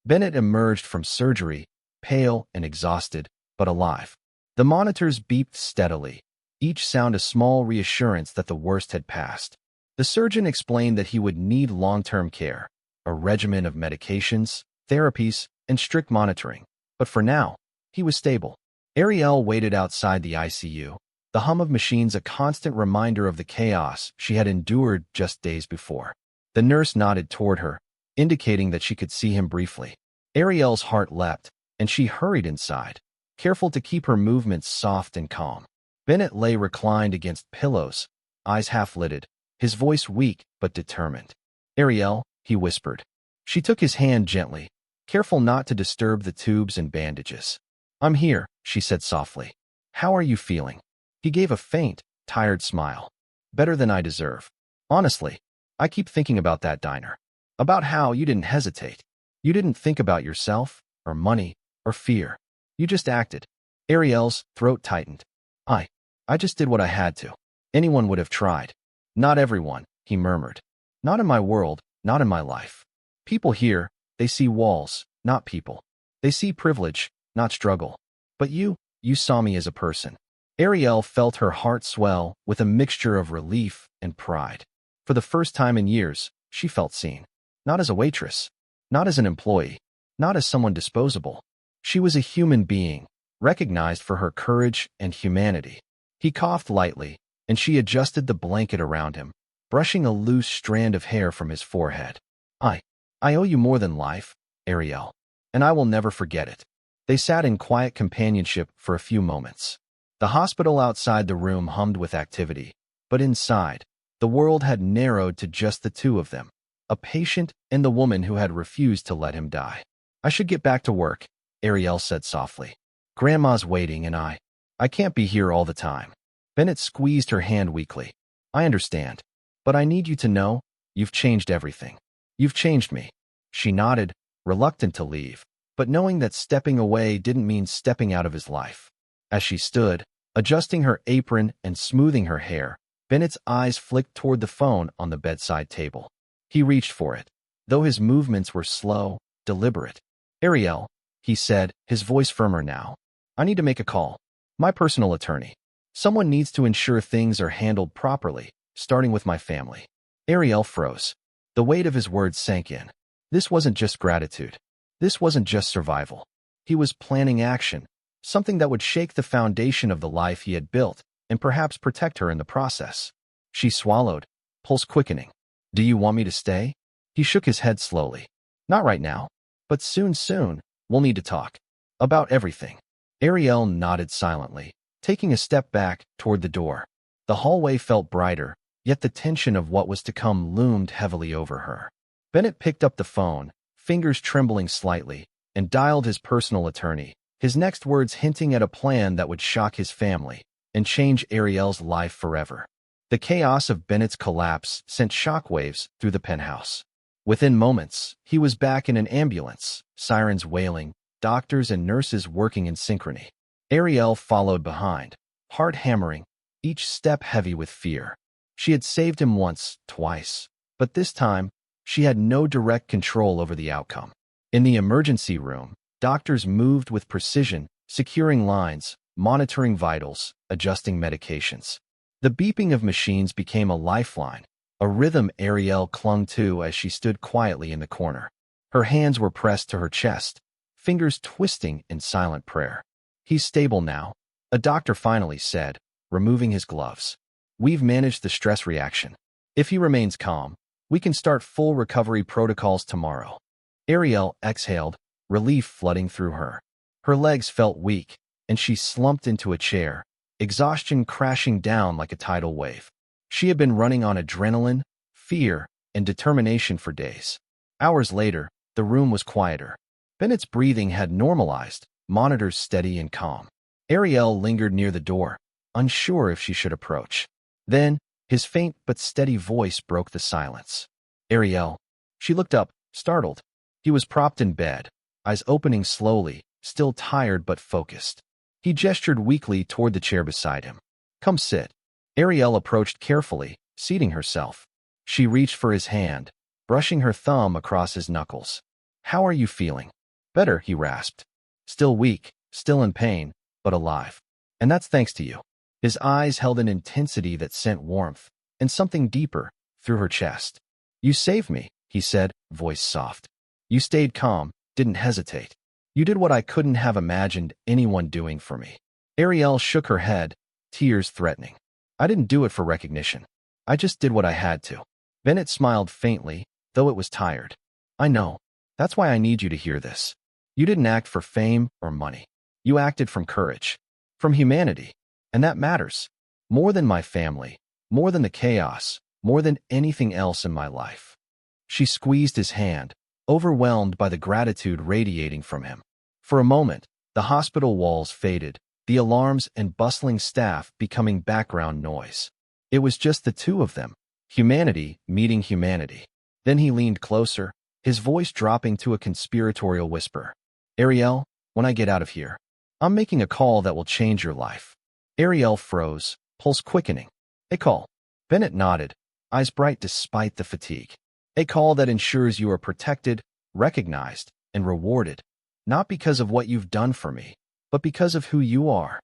Bennett emerged from surgery, pale and exhausted, but alive. The monitors beeped steadily, each sound a small reassurance that the worst had passed. The surgeon explained that he would need long-term care, a regimen of medications, therapies, and strict monitoring. But for now, he was stable. Ariel waited outside the ICU, the hum of machines a constant reminder of the chaos she had endured just days before. The nurse nodded toward her, indicating that she could see him briefly. Ariel's heart leapt, and she hurried inside, careful to keep her movements soft and calm. Bennett lay reclined against pillows, eyes half-lidded, his voice weak but determined. "Ariel," he whispered. She took his hand gently, careful not to disturb the tubes and bandages. "I'm here," she said softly. "How are you feeling?" He gave a faint, tired smile. "Better than I deserve. Honestly, I keep thinking about that diner. About how you didn't hesitate. You didn't think about yourself, or money, or fear. You just acted." Ariel's throat tightened. I just did what I had to. Anyone would have tried." "Not everyone," he murmured. "Not in my world, not in my life. People here, they see walls, not people. They see privilege, not struggle. But you saw me as a person." Ariel felt her heart swell with a mixture of relief and pride. For the first time in years, she felt seen. Not as a waitress, not as an employee, not as someone disposable. She was a human being, recognized for her courage and humanity. He coughed lightly, and she adjusted the blanket around him, brushing a loose strand of hair from his forehead. I owe you more than life, Ariel, and I will never forget it." They sat in quiet companionship for a few moments. The hospital outside the room hummed with activity, but inside, the world had narrowed to just the two of them, a patient and the woman who had refused to let him die. "I should get back to work," Ariel said softly. "Grandma's waiting and I can't be here all the time." Bennett squeezed her hand weakly. "I understand, but I need you to know, you've changed everything. You've changed me." She nodded, reluctant to leave, but knowing that stepping away didn't mean stepping out of his life. As she stood, adjusting her apron and smoothing her hair, Bennett's eyes flicked toward the phone on the bedside table. He reached for it, though his movements were slow, deliberate. "Ariel," he said, his voice firmer now. "I need to make a call. My personal attorney. Someone needs to ensure things are handled properly, starting with my family." Ariel froze. The weight of his words sank in. This wasn't just gratitude. This wasn't just survival. He was planning action, something that would shake the foundation of the life he had built and perhaps protect her in the process. She swallowed, pulse quickening. "Do you want me to stay?" He shook his head slowly. "Not right now, but soon, we'll need to talk. About everything." Ariel nodded silently, taking a step back toward the door. The hallway felt brighter, yet the tension of what was to come loomed heavily over her. Bennett picked up the phone, fingers trembling slightly, and dialed his personal attorney, his next words hinting at a plan that would shock his family and change Ariel's life forever. The chaos of Bennett's collapse sent shockwaves through the penthouse. Within moments, he was back in an ambulance, sirens wailing, doctors and nurses working in synchrony. Ariel followed behind, heart hammering, each step heavy with fear. She had saved him once, twice, but this time, she had no direct control over the outcome. In the emergency room, doctors moved with precision, securing lines, monitoring vitals, adjusting medications. The beeping of machines became a lifeline, a rhythm Ariel clung to as she stood quietly in the corner. Her hands were pressed to her chest, fingers twisting in silent prayer. He's stable now, a doctor finally said, removing his gloves. We've managed the stress reaction. If he remains calm, we can start full recovery protocols tomorrow. Ariel exhaled, relief flooding through her. Her legs felt weak, and she slumped into a chair, exhaustion crashing down like a tidal wave. She had been running on adrenaline, fear, and determination for days. Hours later, the room was quieter. Bennett's breathing had normalized, monitors steady and calm. Ariel lingered near the door, unsure if she should approach. Then, his faint but steady voice broke the silence. Ariel. She looked up, startled. He was propped in bed, eyes opening slowly, still tired but focused. He gestured weakly toward the chair beside him. Come sit. Ariel approached carefully, seating herself. She reached for his hand, brushing her thumb across his knuckles. How are you feeling? Better, he rasped. Still weak, still in pain, but alive. And that's thanks to you. His eyes held an intensity that sent warmth, and something deeper, through her chest. You saved me, he said, voice soft. You stayed calm, didn't hesitate. You did what I couldn't have imagined anyone doing for me. Ariel shook her head, tears threatening. I didn't do it for recognition. I just did what I had to. Bennett smiled faintly, though it was tired. I know. That's why I need you to hear this. You didn't act for fame or money. You acted from courage, from humanity. And that matters. More than my family, more than the chaos, more than anything else in my life. She squeezed his hand, overwhelmed by the gratitude radiating from him. For a moment, the hospital walls faded, the alarms and bustling staff becoming background noise. It was just the two of them, humanity meeting humanity. Then he leaned closer, his voice dropping to a conspiratorial whisper. Ariel, when I get out of here, I'm making a call that will change your life. Ariel froze, pulse quickening. A call. Bennett nodded, eyes bright despite the fatigue. A call that ensures you are protected, recognized, and rewarded, not because of what you've done for me, but because of who you are.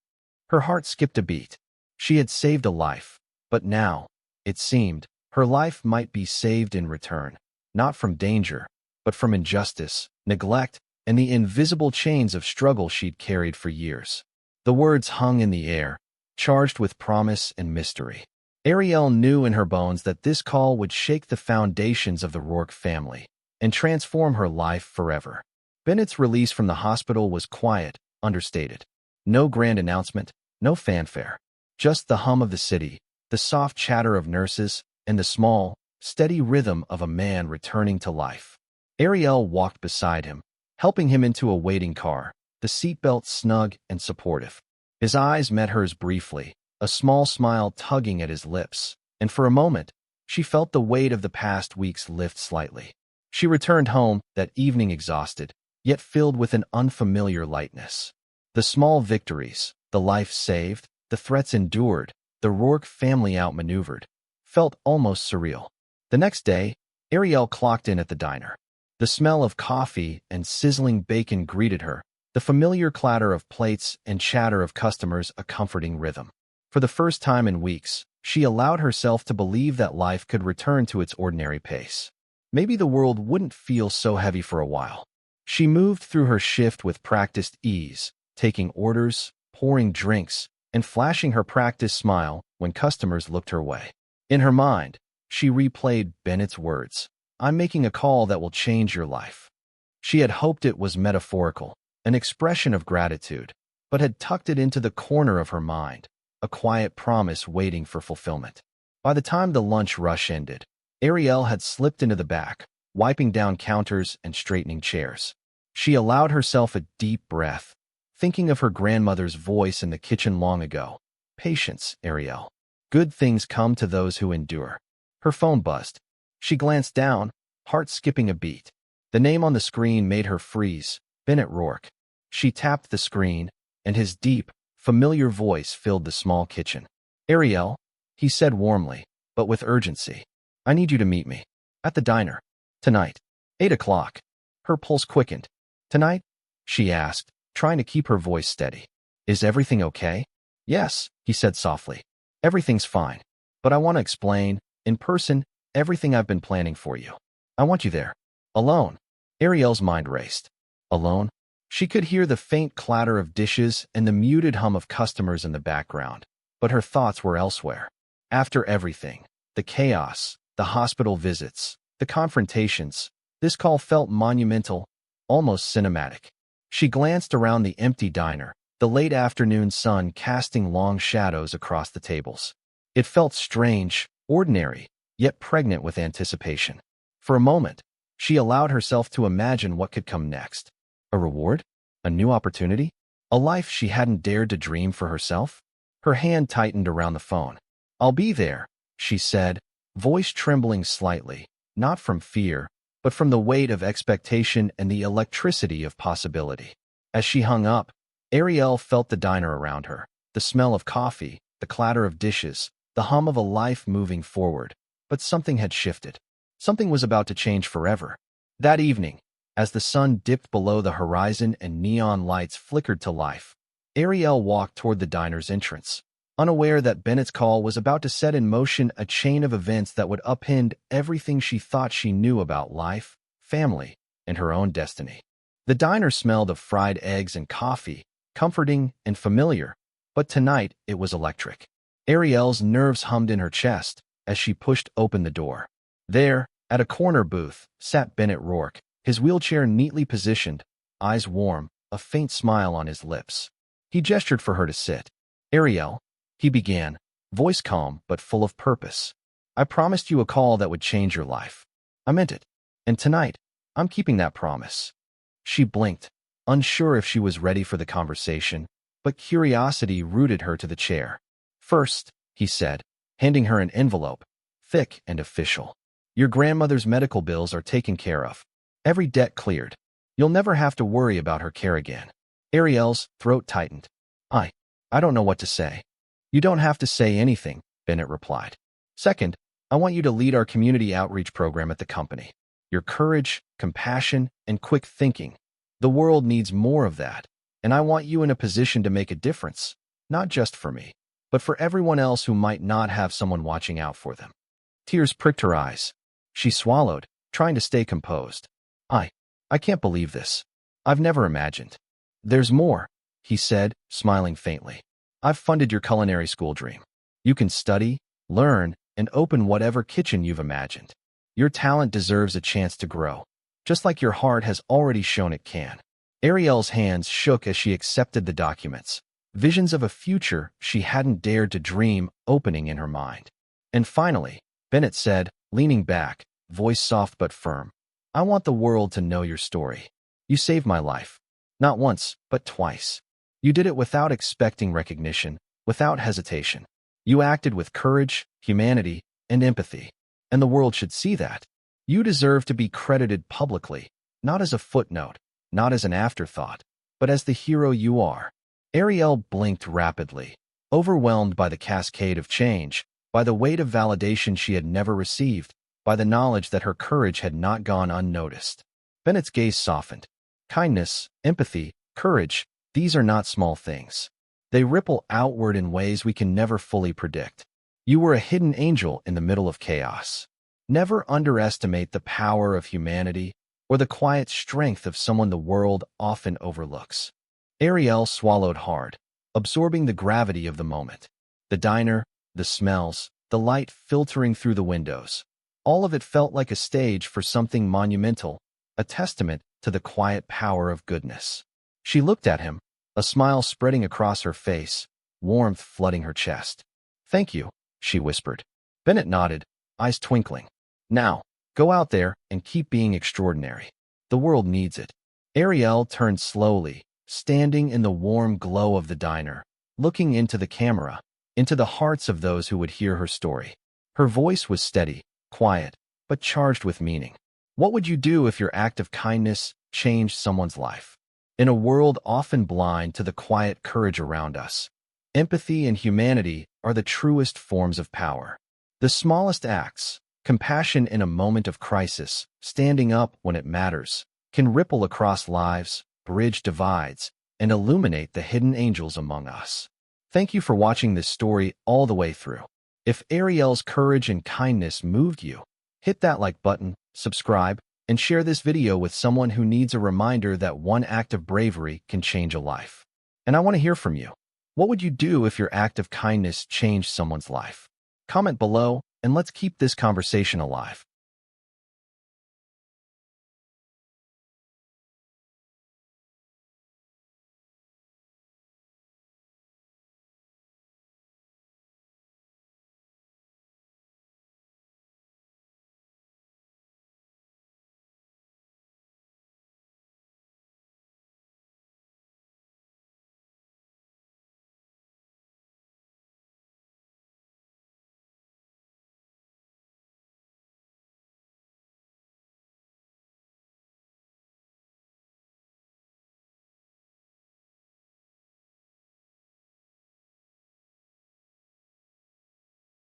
Her heart skipped a beat. She had saved a life, but now, it seemed, her life might be saved in return, not from danger, but from injustice, neglect, and the invisible chains of struggle she'd carried for years. The words hung in the air, charged with promise and mystery. Ariel knew in her bones that this call would shake the foundations of the Rourke family and transform her life forever. Bennett's release from the hospital was quiet, understated. No grand announcement, no fanfare. Just the hum of the city, the soft chatter of nurses, and the small, steady rhythm of a man returning to life. Ariel walked beside him, helping him into a waiting car, the seatbelt snug and supportive. His eyes met hers briefly, a small smile tugging at his lips, and for a moment, she felt the weight of the past weeks lift slightly. She returned home that evening exhausted, yet filled with an unfamiliar lightness. The small victories, the life saved, the threats endured, the Rourke family outmaneuvered, felt almost surreal. The next day, Ariel clocked in at the diner. The smell of coffee and sizzling bacon greeted her, the familiar clatter of plates and chatter of customers a comforting rhythm. For the first time in weeks, she allowed herself to believe that life could return to its ordinary pace. Maybe the world wouldn't feel so heavy for a while. She moved through her shift with practiced ease, taking orders, pouring drinks, and flashing her practiced smile when customers looked her way. In her mind, she replayed Bennett's words, "I'm making a call that will change your life." She had hoped it was metaphorical, an expression of gratitude, but had tucked it into the corner of her mind, a quiet promise waiting for fulfillment. By the time the lunch rush ended, Ariel had slipped into the back, wiping down counters and straightening chairs. She allowed herself a deep breath, thinking of her grandmother's voice in the kitchen long ago. Patience, Ariel. Good things come to those who endure. Her phone buzzed. She glanced down, heart skipping a beat. The name on the screen made her freeze, Bennett Rourke. She tapped the screen, and his deep, familiar voice filled the small kitchen. Ariel, he said warmly, but with urgency. I need you to meet me. At the diner. Tonight. 8 o'clock. Her pulse quickened. Tonight? She asked, trying to keep her voice steady. Is everything okay? Yes, he said softly. Everything's fine. But I want to explain, in person, everything I've been planning for you. I want you there. Alone. Ariel's mind raced. Alone? She could hear the faint clatter of dishes and the muted hum of customers in the background, but her thoughts were elsewhere. After everything, the chaos, the hospital visits, the confrontations, this call felt monumental, almost cinematic. She glanced around the empty diner, the late afternoon sun casting long shadows across the tables. It felt strange, ordinary, yet pregnant with anticipation. For a moment, she allowed herself to imagine what could come next. A reward? A new opportunity? A life she hadn't dared to dream for herself? Her hand tightened around the phone. "I'll be there," she said, voice trembling slightly, not from fear, but from the weight of expectation and the electricity of possibility. As she hung up, Ariel felt the diner around her, the smell of coffee, the clatter of dishes, the hum of a life moving forward. But something had shifted. Something was about to change forever. That evening, as the sun dipped below the horizon and neon lights flickered to life, Ariel walked toward the diner's entrance, unaware that Bennett's call was about to set in motion a chain of events that would upend everything she thought she knew about life, family, and her own destiny. The diner smelled of fried eggs and coffee, comforting and familiar, but tonight it was electric. Ariel's nerves hummed in her chest as she pushed open the door. There, at a corner booth, sat Bennett Rourke, his wheelchair neatly positioned, eyes warm, a faint smile on his lips. He gestured for her to sit. "Ariel," he began, voice calm but full of purpose. "I promised you a call that would change your life. I meant it. And tonight, I'm keeping that promise." She blinked, unsure if she was ready for the conversation, but curiosity rooted her to the chair. "First," he said, handing her an envelope, thick and official. "Your grandmother's medical bills are taken care of. Every debt cleared. You'll never have to worry about her care again." Ariel's throat tightened. I don't know what to say." "You don't have to say anything," Bennett replied. "Second, I want you to lead our community outreach program at the company. Your courage, compassion, and quick thinking. The world needs more of that, and I want you in a position to make a difference, not just for me, but for everyone else who might not have someone watching out for them." Tears pricked her eyes. She swallowed, trying to stay composed. I can't believe this. I've never imagined." "There's more," he said, smiling faintly. "I've funded your culinary school dream. You can study, learn, and open whatever kitchen you've imagined. Your talent deserves a chance to grow, just like your heart has already shown it can." Ariel's hands shook as she accepted the documents, visions of a future she hadn't dared to dream opening in her mind. And finally, Bennett said, leaning back, voice soft but firm, "I want the world to know your story. You saved my life. Not once, but twice. You did it without expecting recognition, without hesitation. You acted with courage, humanity, and empathy. And the world should see that. You deserve to be credited publicly, not as a footnote, not as an afterthought, but as the hero you are." Ariel blinked rapidly, overwhelmed by the cascade of change, by the weight of validation she had never received, by the knowledge that her courage had not gone unnoticed. Bennett's gaze softened. Kindness, empathy, courage, these are not small things. They ripple outward in ways we can never fully predict. You were a hidden angel in the middle of chaos. Never underestimate the power of humanity or the quiet strength of someone the world often overlooks. Ariel swallowed hard, absorbing the gravity of the moment. The diner, the smells, the light filtering through the windows. All of it felt like a stage for something monumental, a testament to the quiet power of goodness. She looked at him, a smile spreading across her face, warmth flooding her chest. "Thank you," she whispered. Bennett nodded, eyes twinkling. "Now, go out there and keep being extraordinary. The world needs it." Ariel turned slowly, standing in the warm glow of the diner, looking into the camera, into the hearts of those who would hear her story. Her voice was steady, quiet, but charged with meaning. What would you do if your act of kindness changed someone's life? In a world often blind to the quiet courage around us, empathy and humanity are the truest forms of power. The smallest acts, compassion in a moment of crisis, standing up when it matters, can ripple across lives, bridge divides, and illuminate the hidden angels among us. Thank you for watching this story all the way through. If Ariel's courage and kindness moved you, hit that like button, subscribe, and share this video with someone who needs a reminder that one act of bravery can change a life. And I want to hear from you. What would you do if your act of kindness changed someone's life? Comment below, and let's keep this conversation alive.